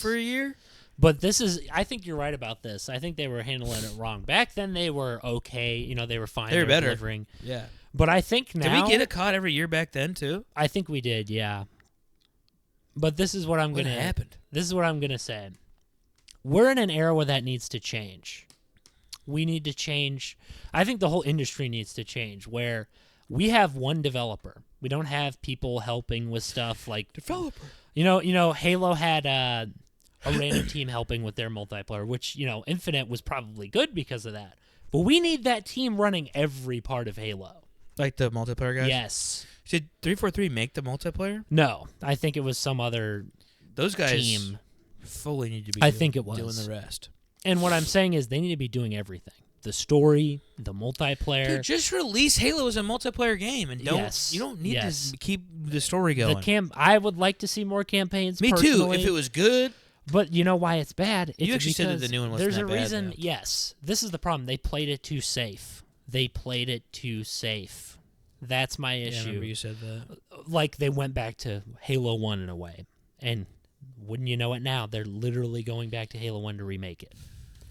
For a year. But I think you're right about this. I think they were handling it wrong. Back then, they were okay. They were fine. They were better. Delivering. Yeah. But I think now... Did we get a COD every year back then, too? I think we did, yeah. But this is what I'm going to... What happened? This is what I'm going to say. We're in an era where that needs to change. We need to change... I think the whole industry needs to change, where we have one developer. We don't have people helping with stuff like... Developer. Halo had... a random team helping with their multiplayer, which, Infinite was probably good because of that. But we need that team running every part of Halo. Like the multiplayer guys? Yes. Did 343 make the multiplayer? No. I think it was some other Those guys team. Fully need to be think it was. doing the rest. And what I'm saying is they need to be doing everything. The story, the multiplayer. Dude, just release Halo as a multiplayer game and you don't need to keep the story going. I would like to see more campaigns. Me personally. too, if it was good. But you know why it's bad? You actually said that the new one wasn't that bad. There's a reason. Though. Yes, this is the problem. They played it too safe. That's my issue. I remember you said that. Like they went back to Halo 1 in a way, and wouldn't you know it now, they're literally going back to Halo 1 to remake it.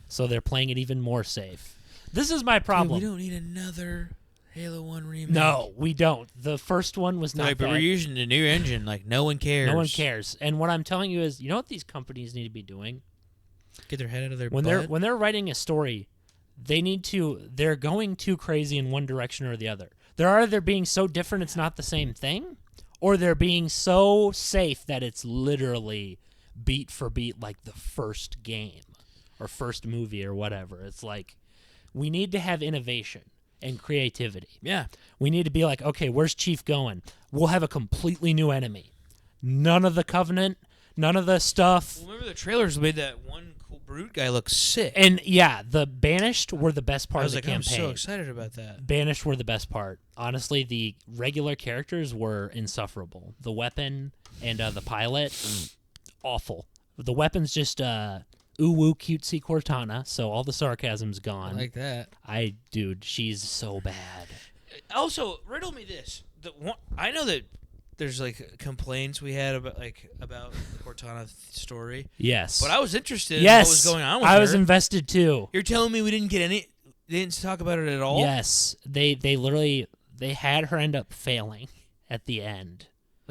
So they're playing it even more safe. This is my problem. Dude, we don't need another Halo 1 remake. No, we don't. The first one was not bad. But we're using the new engine. Like, no one cares. No one cares. And what I'm telling you is, you know what these companies need to be doing? Get their head out of their butt. When they're writing a story, they're going too crazy in one direction or the other. They're either being so different it's not the same thing, or they're being so safe that it's literally beat for beat like the first game or first movie or whatever. It's like, we need to have innovation and creativity. Yeah. We need to be like, okay, where's Chief going? We'll have a completely new enemy. None of the Covenant, none of the stuff. Well, remember the trailers made that one cool brute guy look sick. And yeah, the Banished were the best part of the campaign. I'm so excited about that. Banished were the best part. Honestly, the regular characters were insufferable. The weapon and the pilot, awful. The weapon's just ooh-woo cutesy Cortana, so all the sarcasm's gone. I like that. Dude, she's so bad. Also, riddle me this. I know that there's like complaints we had about the Cortana story. Yes. But I was interested in what was going on with her. I was invested too. You're telling me we didn't get any... They didn't talk about it at all? Yes. They literally... They had her end up failing at the end.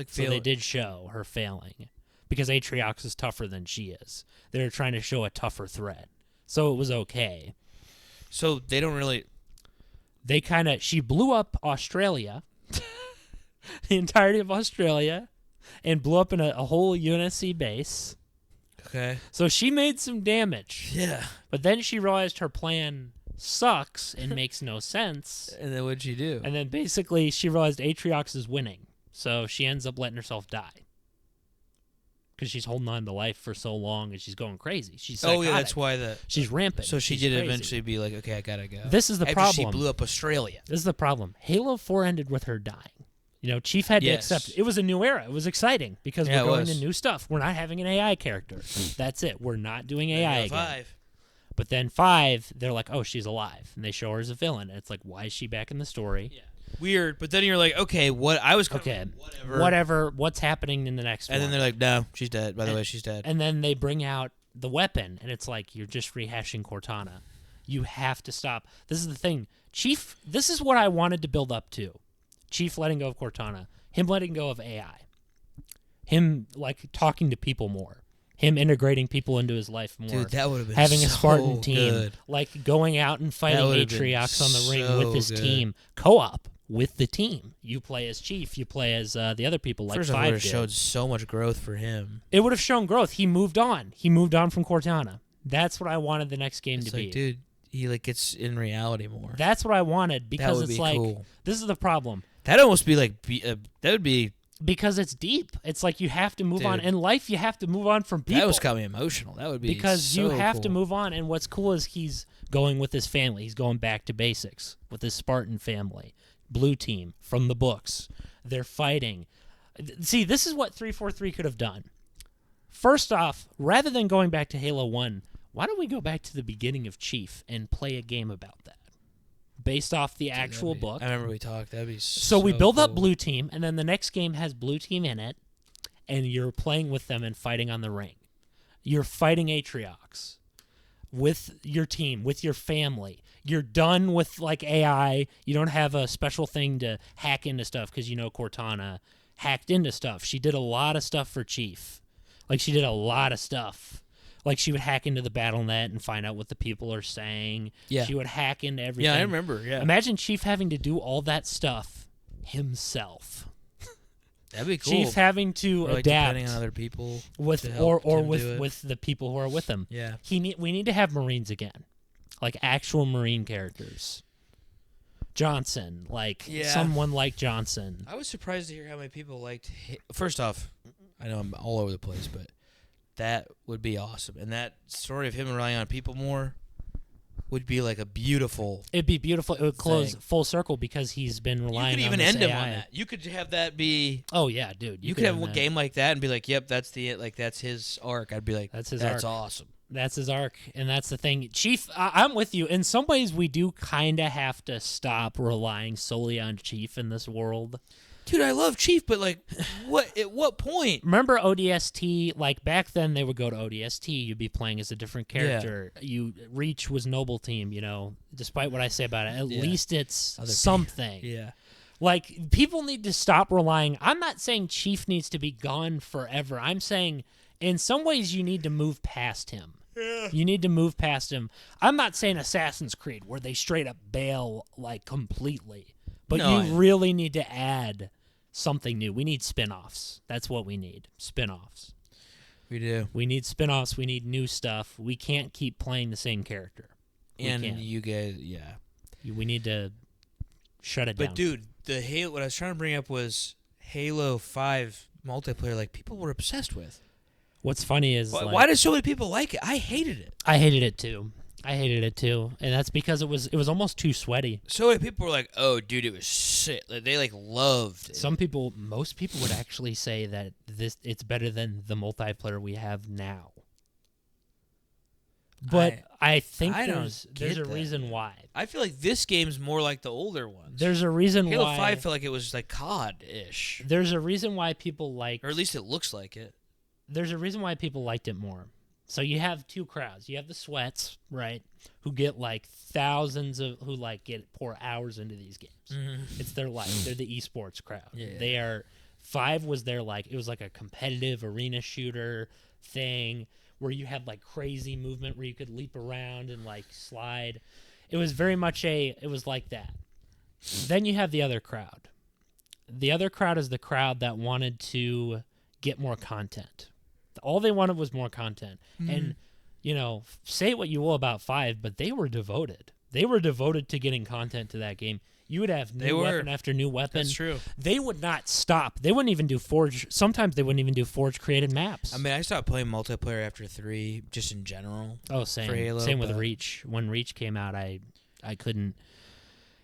So they did show her failing. Because Atriox is tougher than she is. They're trying to show a tougher threat. So it was okay. So they don't really... She blew up Australia, the entirety of Australia, and blew up in a whole UNSC base. Okay. So she made some damage. Yeah. But then she realized her plan sucks and makes no sense. And then what'd she do? And then basically she realized Atriox is winning. So she ends up letting herself die. Because she's holding on to life for so long and she's going crazy. She's psychotic. Oh, yeah, that's why she's rampant. So she's crazy. Eventually be like, okay, I gotta go. This is the problem. She blew up Australia. This is the problem. Halo 4 ended with her dying. Chief had to accept it. It was a new era. It was exciting because we're going to new stuff. We're not having an AI character. That's it. We're not doing AI again. 5. But then 5, they're like, oh, she's alive. And they show her as a villain. And it's like, why is she back in the story? Yeah. Weird. But then you're like, okay, what? I was whatever. What's happening in the next one? And then they're like, no, she's dead. By the way, she's dead. And then they bring out the weapon. And it's like, you're just rehashing Cortana. You have to stop. This is the thing. Chief, this is what I wanted to build up to. Chief letting go of Cortana. Him letting go of AI. Him, talking to people more. Him integrating people into his life more. Dude, that would have been having a Spartan so team. good. Going out and fighting Atriox on the ring with his team. Co-op with the team. You play as Chief. You play as the other people like First 5 of all, it would have did. showed so much growth for him. It would have shown growth. He moved on. He moved on from Cortana. That's what I wanted the next game to be. Dude, he gets in reality more. That's what I wanted because it's cool. This is the problem. That'd almost be that would be... Because it's deep. It's like you have to move on. In life, you have to move on from people. That was got me emotional. That would be because so you have cool. to move on. And what's cool is he's going with his family. He's going back to basics with his Spartan family. Blue team from the books. They're fighting. See, this is what 343 could have done. First off, rather than going back to Halo 1, why don't we go back to the beginning of Chief and play a game about that? Based off the actual book. I remember we talked. That'd be so we build cool. up Blue Team, and then the next game has Blue Team in it, and you're playing with them and fighting on the ring. You're fighting Atriox with your team, with your family. You're done with like AI. You don't have a special thing to hack into stuff because Cortana hacked into stuff. She did a lot of stuff for Chief. Like she did a lot of stuff. Like she would hack into the BattleNet and find out what the people are saying. Yeah. She would hack into everything. Yeah, I remember. Yeah. Imagine Chief having to do all that stuff himself. That'd be cool. Chief having to or like adapt depending on other people with with the people who are with him. Yeah. We need to have Marines again, like actual Marine characters. Johnson, someone like Johnson. I was surprised to hear how many people liked. First off, I know I'm all over the place, but that would be awesome. And that story of him relying on people more would be like a beautiful. It'd be beautiful. It would close full circle because he's been relying on. You could this even end AI. him on that. You could have that be. Oh yeah, dude. You could have a game like that and be like, "Yep, that's that's his arc." I'd be like, "That's his That's arc. awesome." That's his arc, and that's the thing. Chief, I'm with you. In some ways, we do kind of have to stop relying solely on Chief in this world. Dude, I love Chief, but like, at what point? Remember ODST? Like back then, they would go to ODST. You'd be playing as a different character. Yeah. Reach was Noble Team. Despite what I say about it, at least it's something. Yeah. Like people need to stop relying. I'm not saying Chief needs to be gone forever. I'm saying in some ways you need to move past him. Yeah. You need to move past him. I'm not saying Assassin's Creed where they straight up bail like completely, but you really need to add something new. We need spin-offs. That's what we need. Spin-offs. We do. We need spin-offs. We need new stuff. We can't keep playing the same character. You guys, yeah. We need to shut it down. But dude, what I was trying to bring up was Halo 5 multiplayer. Like people were obsessed with. What's funny is why did so many people like it? I hated it. I hated it too, and that's because it was almost too sweaty. So many people were like, "Oh, dude, it was shit." Like, they loved it. Most people would actually say that it's better than the multiplayer we have now. But I think there's a reason why. I feel like this game's more like the older ones. There's a reason Halo why. Halo 5 felt like it was like COD-ish. There's a reason why people like, or at least it looks like it. There's a reason why people liked it more. So you have two crowds. You have the sweats, right, who get like pour hours into these games. Mm-hmm. It's their life. They're the esports crowd. Yeah. They are. 5 was their it was like a competitive arena shooter thing where you had like crazy movement where you could leap around and like slide. It was very much it was like that. Then you have the other crowd. The other crowd is the crowd that wanted to get more content. All they wanted was more content. Mm. And, say what you will about 5, but they were devoted. They were devoted to getting content to that game. You would have new weapon after new weapon. That's true. They would not stop. They wouldn't even do Forge. Sometimes they wouldn't even do Forge created maps. I mean, I stopped playing multiplayer after 3, just in general. Oh, same. For Halo, same with Reach. When Reach came out, I couldn't.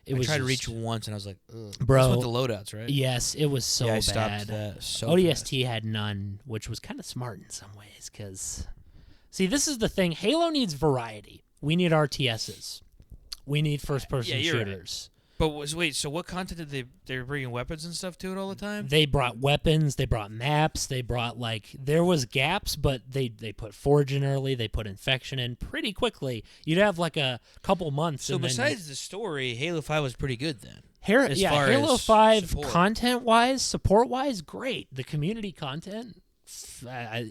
I tried to Reach once, and I was like, ugh. Bro. That's with the loadouts, right? Yes, it was so bad. I stopped that so ODST fast. had none, which was kind of smart in some ways, because... See, this is the thing. Halo needs variety. We need RTSs. We need first-person shooters. Right. But wait, so what content did they were bringing weapons and stuff to it all the time? They brought weapons. They brought maps. They brought, there was gaps, but they put Forge in early. They put Infection in pretty quickly. You'd have, a couple months. So besides the story, Halo 5 was pretty good then. Halo 5, content-wise, support-wise, great. The community content,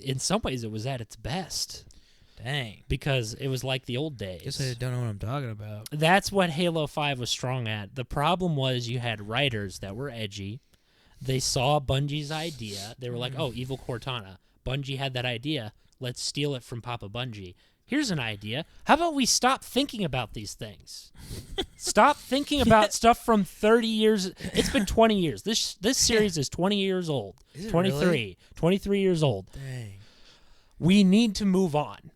in some ways, it was at its best. Dang. Because it was like the old days. Guess I don't know what I'm talking about. That's what Halo 5 was strong at. The problem was you had writers that were edgy. They saw Bungie's idea. They were like, oh, Evil Cortana. Bungie had that idea. Let's steal it from Papa Bungie. Here's an idea. How about we stop thinking about these things? Stop thinking about stuff from 30 years. It's been 20 years. This series is 20 years old. Is it 23. Really? 23 years old. Dang. We need to move on.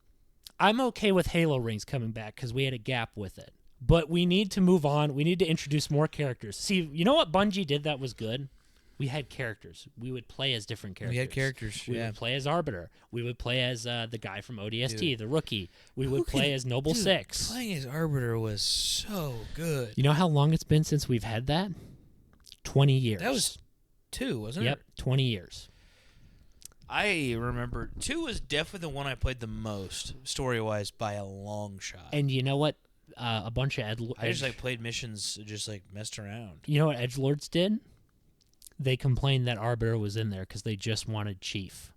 I'm okay with Halo rings coming back because we had a gap with it. But we need to move on. We need to introduce more characters. See, you know what Bungie did that was good? We had characters. We would play as different characters. We had characters, We would play as Arbiter. We would play as the guy from ODST, the rookie. We would play as Noble Six. Playing as Arbiter was so good. You know how long it's been since we've had that? 20 years. That was 2, wasn't it? Yep, 20 years. I remember 2 was definitely the one I played the most, story-wise, by a long shot. And you know what? A bunch of I just played missions, just messed around. You know what edgelords did? They complained that Arbiter was in there because they just wanted Chief.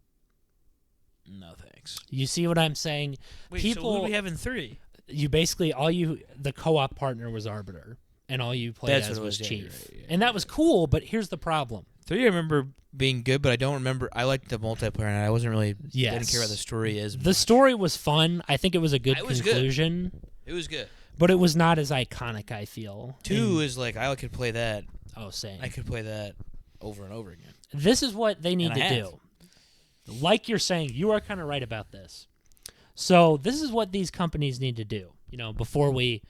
No thanks. You see what I'm saying? Wait, so who do we have in 3? You basically the co-op partner was Arbiter, and all you played as was Chief, and that was cool. But here's the problem: 3 I remember being good, but I don't remember. I liked the multiplayer, and I wasn't really didn't care about the story as much. The story was fun. I think it was a good conclusion. It was good, but it was not as iconic. I feel 2 is I could play that. Oh, same. I could play that over and over again. This is what they need to do. Like you're saying, you are kind of right about this. So this is what these companies need to do. Before we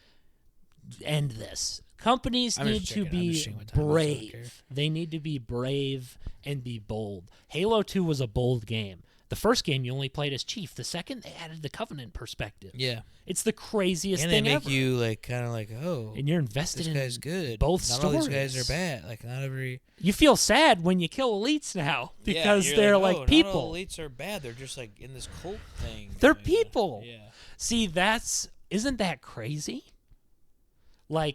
end this, companies need to be brave. They need to be brave and be bold. Halo 2 was a bold game. The first game you only played as Chief. The second, they added the Covenant perspective. Yeah. It's the craziest thing ever. And they make you kind of oh. And you're invested in this guy's good. Both not stories. Not all these guys are bad. Not every. You feel sad when you kill elites now because they're people. Not all elites are bad. They're just in this cult thing. They're people. Yeah. See, isn't that crazy?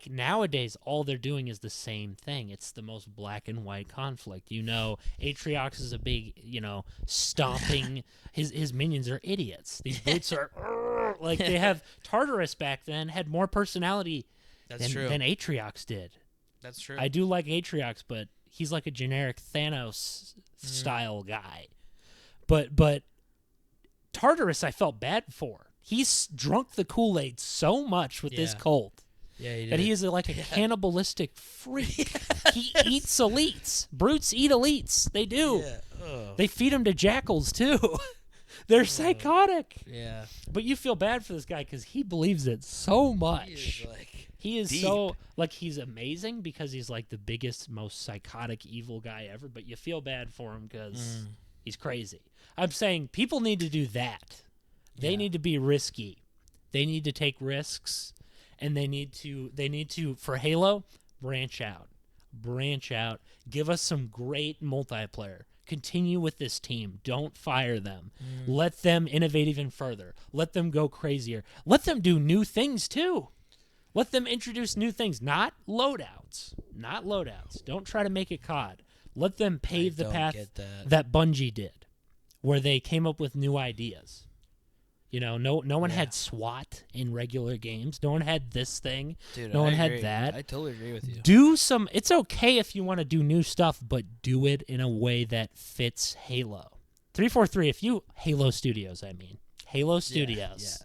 Nowadays, all they're doing is the same thing. It's the most black and white conflict. Atriox is a big, stomping. His minions are idiots. These brutes are, they have Tartarus back then had more personality than Atriox did. That's true. I do like Atriox, but he's like a generic Thanos-style guy. But Tartarus I felt bad for. He's drunk the Kool-Aid so much with this cult. Yeah, he did. And he is a cannibalistic freak. He eats elites. Brutes eat elites. They do. Yeah. Oh. They feed him to jackals, too. They're psychotic. Yeah. But you feel bad for this guy because he believes it so much. He is deep. So, he's amazing because he's, the biggest, most psychotic, evil guy ever. But you feel bad for him because he's crazy. I'm saying people need to do that. They need to be risky. They need to take risks. And they need to for Halo, branch out. Give us some great multiplayer. Continue with this team. Don't fire them. Let them innovate even further. Let them go crazier. Let them do new things too. Let them introduce new things, not loadouts. Don't try to make it COD. Let them pave the path that Bungie did, where they came up with new ideas. No one had SWAT in regular games. No one had this thing. Dude, no one agree. had that. I totally agree with you. It's okay if you want to do new stuff, but do it in a way that fits Halo. 343, Halo Studios, Halo Studios.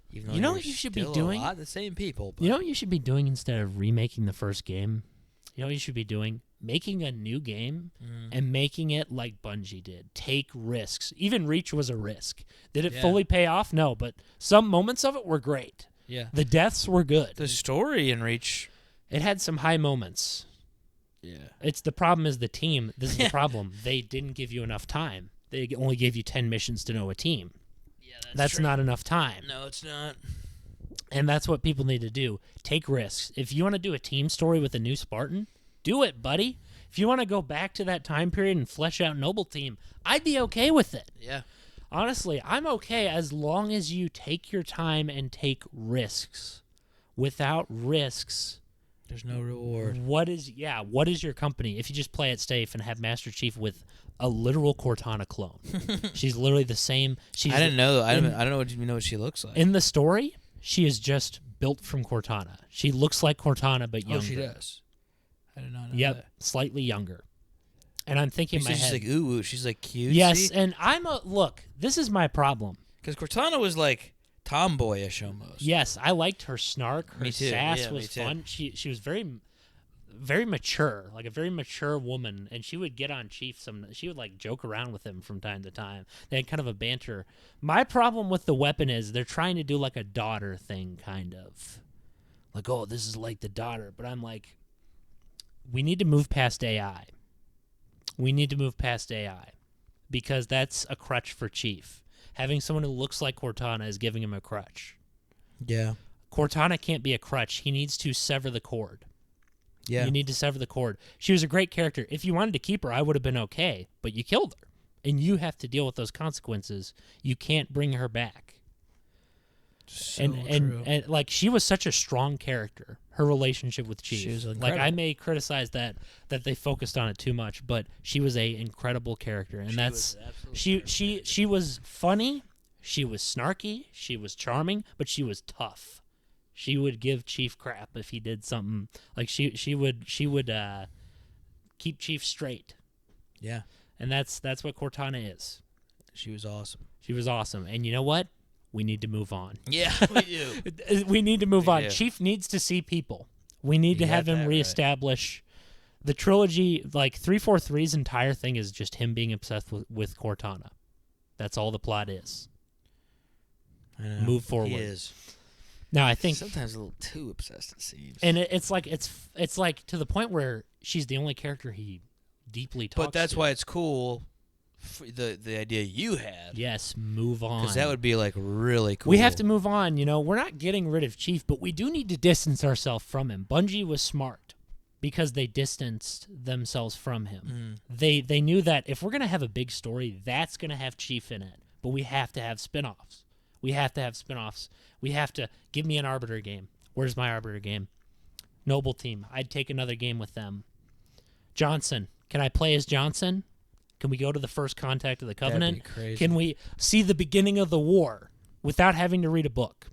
Yeah. You know what you should be doing? A lot of the same people. But... You know what you should be doing instead of remaking the first game? You know what you should be doing? Making a new game and making it like Bungie did. Take risks. Even Reach was a risk. Did it fully pay off? No, but some moments of it were great. Yeah. The deaths were good. The story in Reach. It had some high moments. Yeah. The problem is the team. This is the problem. They didn't give you enough time. They only gave you 10 missions to know a team. Yeah, that's true. Not enough time. No, it's not. And that's what people need to do. Take risks. If you want to do a team story with a new Spartan, do it, buddy. If you want to go back to that time period and flesh out Noble Team, I'd be okay with it. Yeah. Honestly, I'm okay as long as you take your time and take risks. Without risks, there's no reward. What is your company? If you just play it safe and have Master Chief with a literal Cortana clone. She's literally the same. I didn't know. I don't know what she looks like. In the story, she is just built from Cortana. She looks like Cortana, but younger. Oh, she does. I did not know Yep, that. Slightly younger. And I'm thinking in my head. She's ooh, she's cute. Yes, and look, this is my problem. Because Cortana was tomboyish almost. Yes, I liked her snark. Her me too. sass yeah, was fun. She was very, very mature, like a very mature woman, and she would get on Chief she would like joke around with him from time to time. They had kind of a banter. My problem with the weapon is they're trying to do like a daughter thing, kind of. Like, oh, this is like the daughter. But I'm like, we need to move past AI. We need to move past AI. Because that's a crutch for Chief. Having someone who looks like Cortana is giving him a crutch. Yeah. Cortana can't be a crutch. He needs to sever the cord. Yeah. You need to sever the cord. She was a great character. If you wanted to keep her, I would have been okay. But you killed her. And you have to deal with those consequences. You can't bring her back. So and like she was such a strong character. Her relationship with Chief. She was like incredible. I may criticize that they focused on it too much, but she was a incredible character. And she was funny, she was snarky, she was charming, but she was tough. She would give Chief crap if he did something. Like she would keep Chief straight. Yeah. And that's what Cortana is. She was awesome. She was awesome. And you know what? We need to move on. Yeah, we do. We need to move on. do. Chief needs to see people. We need to have him reestablish the trilogy. Like 343's entire thing is just him being obsessed with Cortana. That's all the plot is. I know. Move forward. He is. Now I think Sometimes a little too obsessed, it seems. and it's like to the point where she's the only character he deeply talks to. But that's why it's cool. The idea you had. Yes, move on. Because that would be like really cool. We have to move on. You know, we're not getting rid of Chief, but we do need to distance ourselves from him. Bungie was smart because they distanced themselves from him. They knew that if we're going to have a big story, that's going to have Chief in it. But we have to have spinoffs. We have to give me an Arbiter game. Where's my Arbiter game? Noble Team. I'd take another game with them. Johnson. Can I play as Johnson? Can we go to the first contact of the Covenant? That'd be crazy. Can we see the beginning of the war without having to read a book?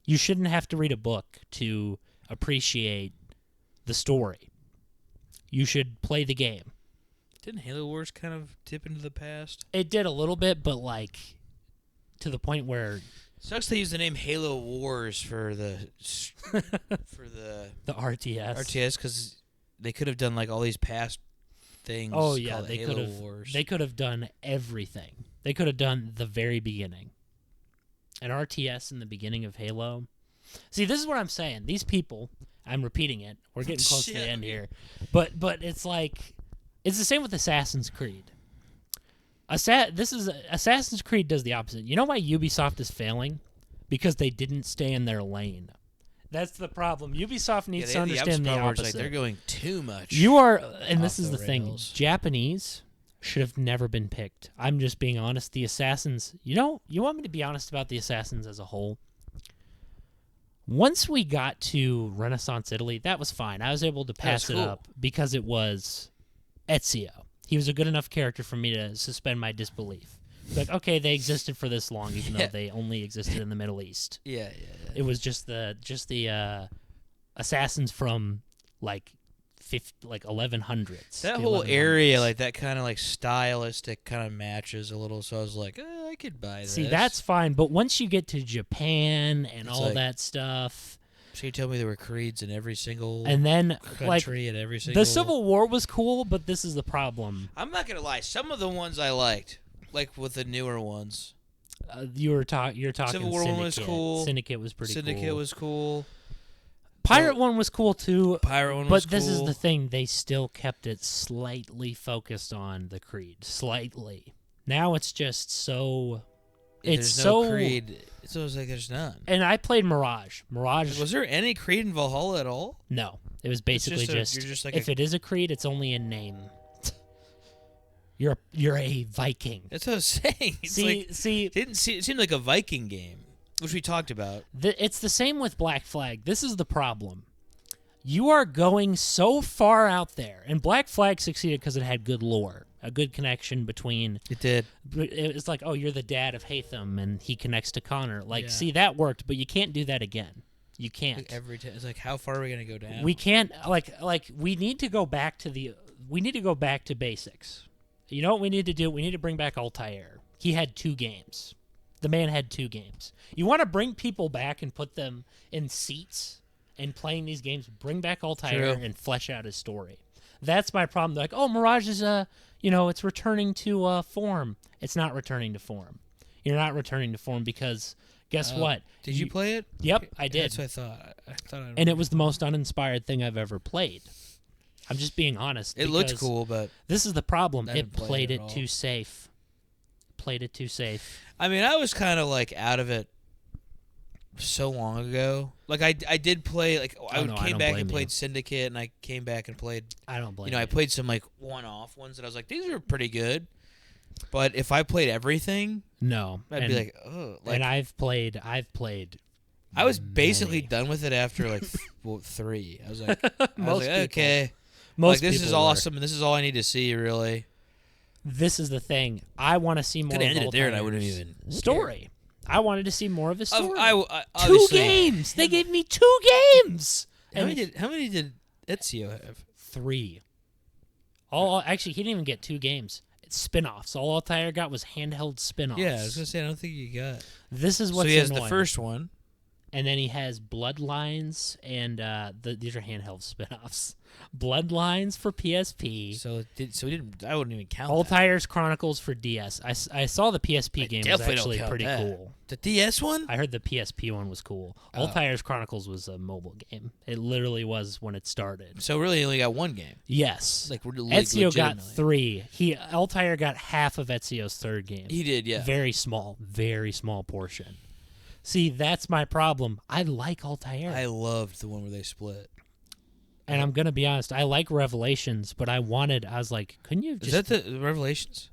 You shouldn't have to read a book to appreciate the story. You should play the game. Didn't Halo Wars kind of dip into the past? It did a little bit, but like to the point where Sucks they use the name Halo Wars for the the RTS. because they could have done like all these past things. Oh yeah, called they Halo could have. Wars. They could have done everything. They could have done the very beginning. An RTS in the beginning of Halo. See, this is what I'm saying. These people. I'm repeating it. We're getting close to the end here, but it's like it's the same with Assassin's Creed. Assassin's Creed does the opposite. You know why Ubisoft is failing? Because they didn't stay in their lane. That's the problem. Ubisoft needs to understand the opposite. Like they're going too much. You are, and this is the rails. thing. Japanese should have never been picked. I'm just being honest. The Assassins, you want me to be honest about the Assassins as a whole? Once we got to Renaissance Italy, that was fine. I was able to pass it up because it was Ezio. He was a good enough character for me to suspend my disbelief. Like, okay, they existed for this long, even though they only existed in the Middle East. Yeah. It was just the assassins from like 1100s. That whole area, like that kind of like stylistic kind of matches a little. So I was like, I could buy this. See, that's fine, but once you get to Japan and It's all like- that stuff, So you tell me there were creeds in every single and then like country and every single. the Civil War was cool, but this is the problem. I'm not gonna lie. Some of the ones I liked, like with the newer ones. You're talking. Civil War Syndicate. one was cool. Syndicate was pretty cool. Syndicate was cool. Pirate one was cool too. Pirate one But was cool. this is the thing. They still kept it slightly focused on the Creed. Slightly. Now it's just so. It's There's so. no Creed. So it's like there's none. And I played Mirage. Mirage. Was there any Creed in Valhalla at all? No. It was basically just you're just like if it is a Creed, it's only in name. You're a Viking. That's what I was saying. It's it seemed like a Viking game, which we talked about. It's the same with Black Flag. This is the problem. You are going so far out there, and Black Flag succeeded because it had good lore, a good connection between. It did. It's like, oh, you're the dad of Hatham, and he connects to Connor. Like, Yeah. see, that worked, but you can't do that again. You can't. Like every time, it's like, how far are we gonna go down? We can't. Like we need to go back to We need to go back to basics. You know what we need to do? We need to bring back Altair. He had 2 games. The man had 2 games. You want to bring people back and put them in seats in playing these games. Bring back Altair and flesh out his story. That's my problem. They're like, oh, Mirage is it's returning to form. It's not returning to form. You're not returning to form because guess what? Did you play it? Yep, I did. That's what I thought. And it was the most uninspired thing I've ever played. I'm just being honest. It looked cool, but this is the problem. It played it too safe. Played it too safe. I mean, I was kind of like out of it so long ago. Like I did play. Like I came back and played Syndicate, and I came back and played. I don't blame. I played some like one-off ones that I was like, these are pretty good. But if I played everything, no, I'd be like, oh. And I've played. I was basically done with it after like 3. I was like, okay. Most this is awesome, and this is all I need to see, really. This is the thing. I want to see more. Could have ended it there, and I wouldn't have even story. I wanted to see more of his story. 2 games. They gave me 2 games. How many did Ezio have? 3. Actually, he didn't even get 2 games. It's spin-offs. All Altair got was handheld spin-offs. Yeah, I was gonna say I don't think he got. This is what's so he has annoying. The first one, and then he has Bloodlines, and these are handheld spin-offs. Bloodlines for PSP. So he didn't. I wouldn't even count. Altair's Chronicles for DS. I saw the PSP game was actually pretty cool. The DS one? I heard the PSP one was cool. Altair's Chronicles was a mobile game. It literally was when it started. So really, he only got 1 game. Yes. Ezio got 3. Altair got half of Ezio's 3rd game. He did, yeah. Very small portion. See, that's my problem. I like Altair. I loved the one where they split. And I'm going to be honest, I like Revelations, but I was like, couldn't you just... Is that the Revelations?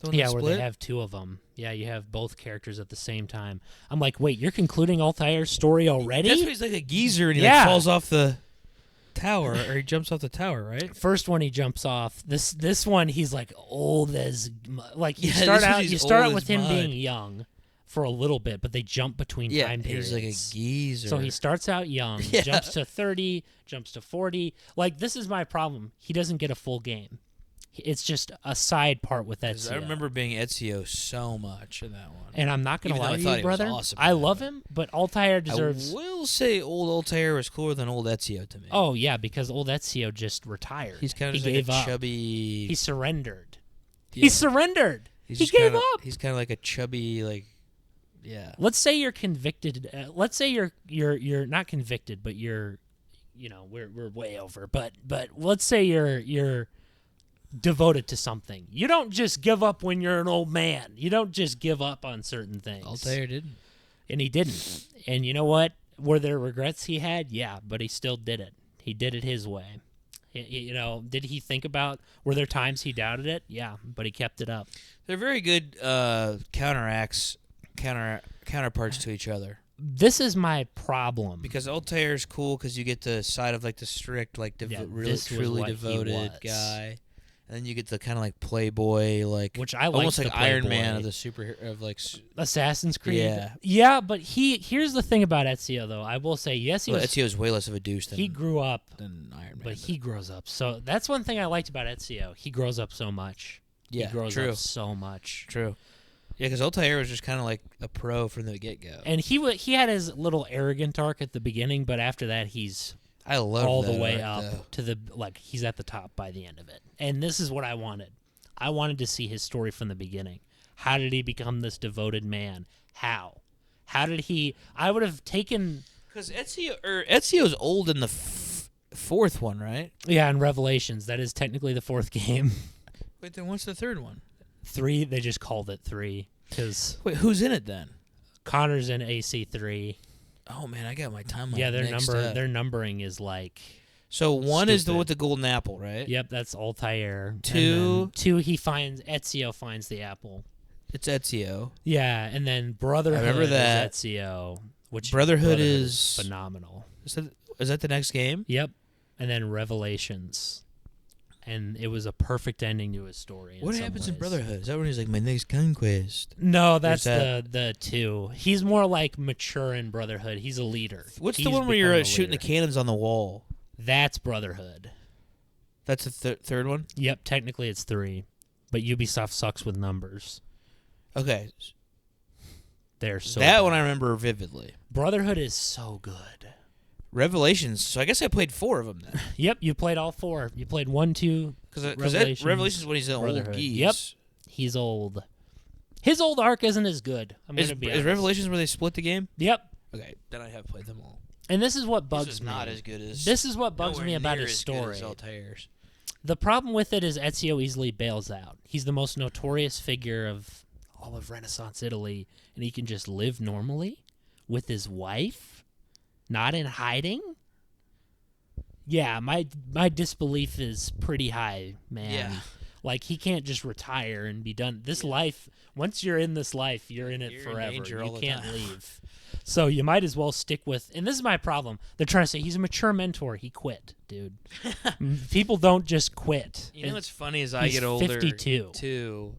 The one where they have 2 of them. Yeah, you have both characters at the same time. I'm like, wait, you're concluding Altair's story already? That's why he's like a geezer and he falls off the tower, or he jumps off the tower, right? First one he jumps off. This one he's like old as... Like, you start out with him being young for a little bit, but they jump between time periods. He's like a geezer. So he starts out young, jumps to 30, jumps to 40. Like, this is my problem. He doesn't get a full game. It's just a side part with Ezio. I remember being Ezio so much in that one. And I'm not going to lie to you, brother. Awesome I love him, but Altair deserves... I will say old Altair was cooler than old Ezio to me. Oh, yeah, because old Ezio just retired. He's kind of like a chubby... He surrendered. Yeah. He surrendered. He gave up. He's kind of like a chubby, like... Yeah. Let's say you're convicted. Let's say you're not convicted, but you're, we're way over. But let's say you're devoted to something. You don't just give up when you're an old man. You don't just give up on certain things. Altair didn't, and he didn't. And you know what? Were there regrets he had? Yeah, but he still did it. He did it his way. Did he think about? Were there times he doubted it? Yeah, but he kept it up. They're very good counterparts to each other. This is my problem. Because Altair's cool because you get the side of like the strict, like really truly devoted guy, and then you get the kind of like playboy, like which I like, almost like Iron Man of the superhero of like Assassin's Creed. Yeah. But here's the thing about Ezio though. I will say Ezio's way less of a douche than he grew up than Iron Man. But he grows up. So that's one thing I liked about Ezio. He grows up so much. Yeah, he grows up so much. True. Yeah, because Altair was just kind of like a pro from the get-go. And he had his little arrogant arc at the beginning, but after that he's all the way up to the he's at the top by the end of it. And this is what I wanted. I wanted to see his story from the beginning. How did he become this devoted man? How did he? I would have taken because Ezio's old in the 4th one, right? Yeah, in Revelations, that is technically the 4th game. Wait, then what's the 3rd one? 3, they just called it 3. Wait, who's in it then? Connor's in AC3. Oh man, I got my timeline. Yeah, their numbering is like. So 1 is the with the golden apple, right? Yep, that's Altair. 2, Ezio finds the apple. It's Ezio. Yeah, and then Brotherhood. I remember that. Is Ezio, which Brotherhood is phenomenal. Is that the next game? Yep, and then Revelations. And it was a perfect ending to his story. What happens in Brotherhood? Is that when he's like, my next conquest? No, that's the 2. He's more like mature in Brotherhood. He's a leader. What's the one where you're shooting the cannons on the wall? That's Brotherhood. That's the 3rd one? Yep, technically it's 3. But Ubisoft sucks with numbers. Okay. They're so that bad. one I remember vividly. Brotherhood is so good. Revelations. So I guess I played 4 of them then. Yep, you played all 4. You played 1, 2. Because Revelations is when he's an old geese. Yep, he's old. His old arc isn't as good. I'm going to be honest. Is Revelations where they split the game? Yep. Okay, then I have played them all. And this is what bugs me. Not as good as. This is what bugs me about his story. The problem with it is Ezio easily bails out. He's the most notorious figure of all of Renaissance Italy, and he can just live normally with his wife, not in hiding. Yeah, my disbelief is pretty high, man. Yeah. Like, he can't just retire and be done. This life, once you're in this life, you're in it forever. You can't leave. So you might as well stick with, and this is my problem. They're trying to say he's a mature mentor. He quit, dude. People don't just quit. You know what's funny is I get older 52. too.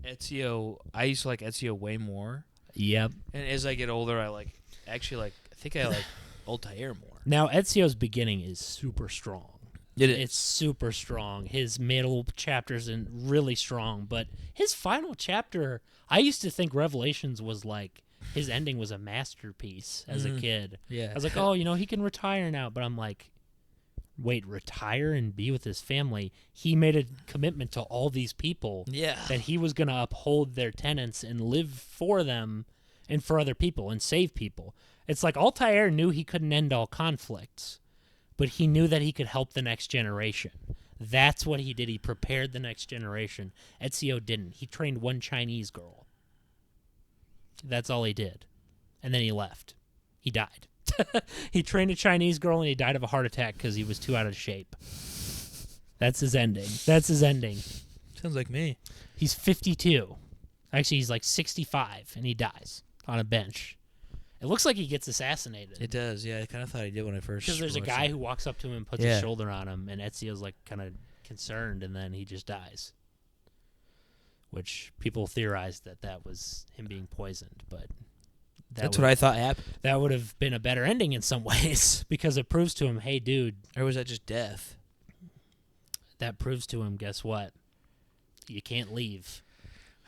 Ezio, I used to like Ezio way more. Yep. And as I get older, I think I like Altair more. Now Ezio's beginning is super strong. It is. It's super strong. His middle chapter's really strong, but his final chapter, I used to think Revelations was like, his ending was a masterpiece as a kid. Yeah. I was like, oh, he can retire now. But I'm like, wait, retire and be with his family? He made a commitment to all these people that he was going to uphold their tenets and live for them and for other people and save people. It's like Altair knew he couldn't end all conflicts, but he knew that he could help the next generation. That's what he did. He prepared the next generation. Ezio didn't. He trained one Chinese girl. That's all he did. And then he left. He died. He trained a Chinese girl and he died of a heart attack because he was too out of shape. That's his ending. Sounds like me. He's 52. Actually, he's like 65 and he dies on a bench. It looks like he gets assassinated. It does, yeah. I kind of thought he did when I first. Because there's a guy who walks up to him and puts his shoulder on him, and Ezio's like kind of concerned, and then he just dies. Which people theorized that was him being poisoned, but that's what I thought happened. That would have been a better ending in some ways, because it proves to him, hey, dude. Or was that just death? That proves to him, guess what? You can't leave.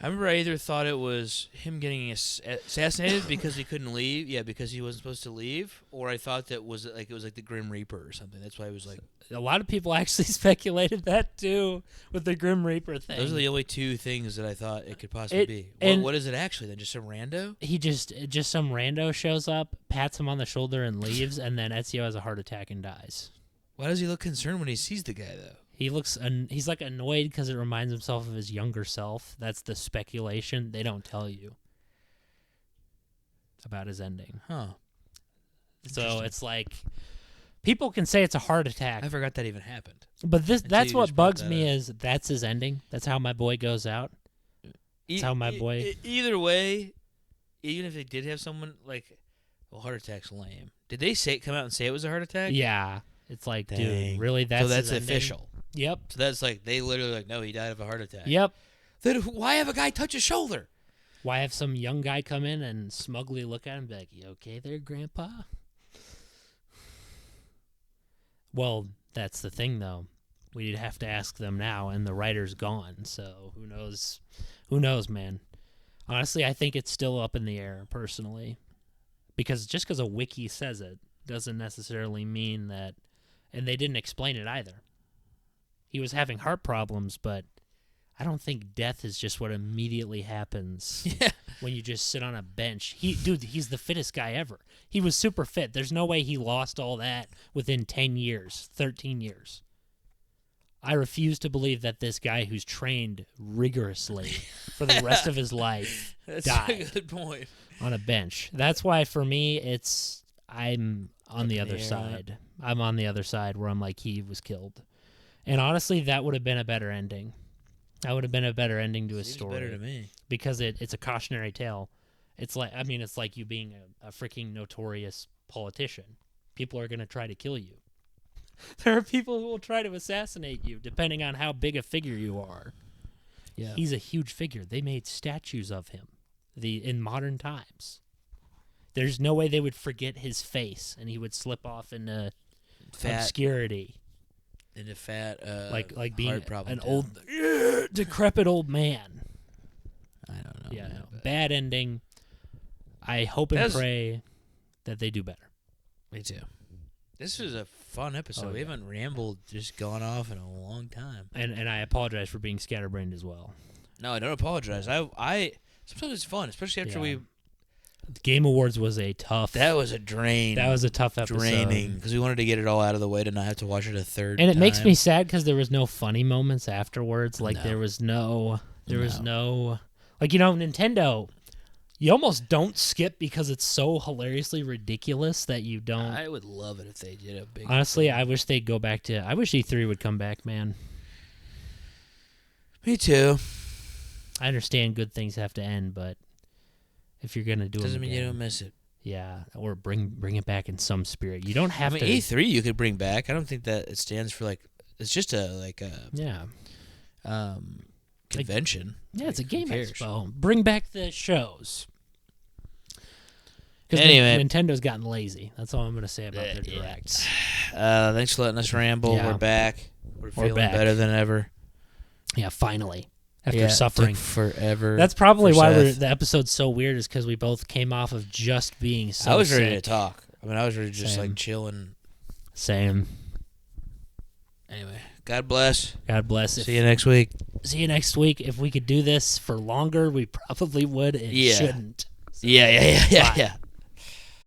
I remember I either thought it was him getting assassinated because he couldn't leave, because he wasn't supposed to leave, or I thought that it was like the Grim Reaper or something. That's why I was like, a lot of people actually speculated that too with the Grim Reaper thing. Those are the only 2 things that I thought it could possibly be. What is it actually then? Just some rando? He just some rando shows up, pats him on the shoulder, and leaves, and then Ezio has a heart attack and dies. Why does he look concerned when he sees the guy though? He's like annoyed because it reminds himself of his younger self. That's the speculation. They don't tell you about his ending. Huh. So it's like, people can say it's a heart attack. I forgot that even happened. But that's what bugs me is that's his ending. That's how my boy goes out. That's how my boy... Either way, even if they did have someone like, well, heart attack's lame. Did they come out and say it was a heart attack? Yeah. It's like, dang. Dude, really? That's official. Yep. So that's like, they literally like, no, he died of a heart attack. Yep. Then why have a guy touch his shoulder? Why have some young guy come in and smugly look at him and be like, you okay there, Grandpa? Well, that's the thing, though. We'd have to ask them now, and the writer's gone, so who knows? Who knows, man? Honestly, I think it's still up in the air, personally. Because just because a wiki says it doesn't necessarily mean that... And they didn't explain it either. He was having heart problems, but I don't think death is just what immediately happens when you just sit on a bench. He's the fittest guy ever. He was super fit. There's no way he lost all that within 10 years, 13 years. I refuse to believe that this guy who's trained rigorously for the rest of his life That's died a good point. On a bench. That's why, for me, I'm on the other side. I'm on the other side where I'm like, he was killed. And honestly, that would have been a better ending. That would have been a better ending to his story. Better to me. Because it's a cautionary tale. It's like you being a freaking notorious politician. People are going to try to kill you. There are people who will try to assassinate you, depending on how big a figure you are. Yeah. He's a huge figure. They made statues of him in modern times. There's no way they would forget his face, and he would slip off into obscurity. Into fat, like being an old, decrepit old man. I don't know. Yeah, no. Bad ending. I hope and pray that they do better. Me too. This was a fun episode. We haven't rambled, just gone off in a long time. And I apologize for being scatterbrained as well. No, I don't apologize. I sometimes it's fun, especially after we. The Game Awards was a tough. That was a drain. That was a tough episode. Draining because we wanted to get it all out of the way to not have to watch it a third. And it time. makes me sad because there was no funny moments afterwards. Like there was no, like Nintendo. You almost don't skip because it's so hilariously ridiculous that you don't. I would love it if they did a big. Honestly, I wish they'd go back to. I wish E3 would come back, man. Me too. I understand good things have to end, but if you're gonna do it, doesn't mean you don't miss it. Yeah, or bring it back in some spirit. You don't have to. E3 you could bring back. I don't think that it stands for it's just a convention. It's a game expo. Bring back the shows. Because anyway, Nintendo's gotten lazy. That's all I'm going to say about their directs. Thanks for letting us ramble. Yeah. We're back. We're feeling better than ever. Yeah, finally. After suffering forever. That's probably why the episode's so weird, is because we both came off of just being so I was ready sick. to talk. I was ready to just chilling. Same. Anyway, God bless. God bless. See you next week. See you next week. If we could do this for longer, we probably would and shouldn't. So, yeah.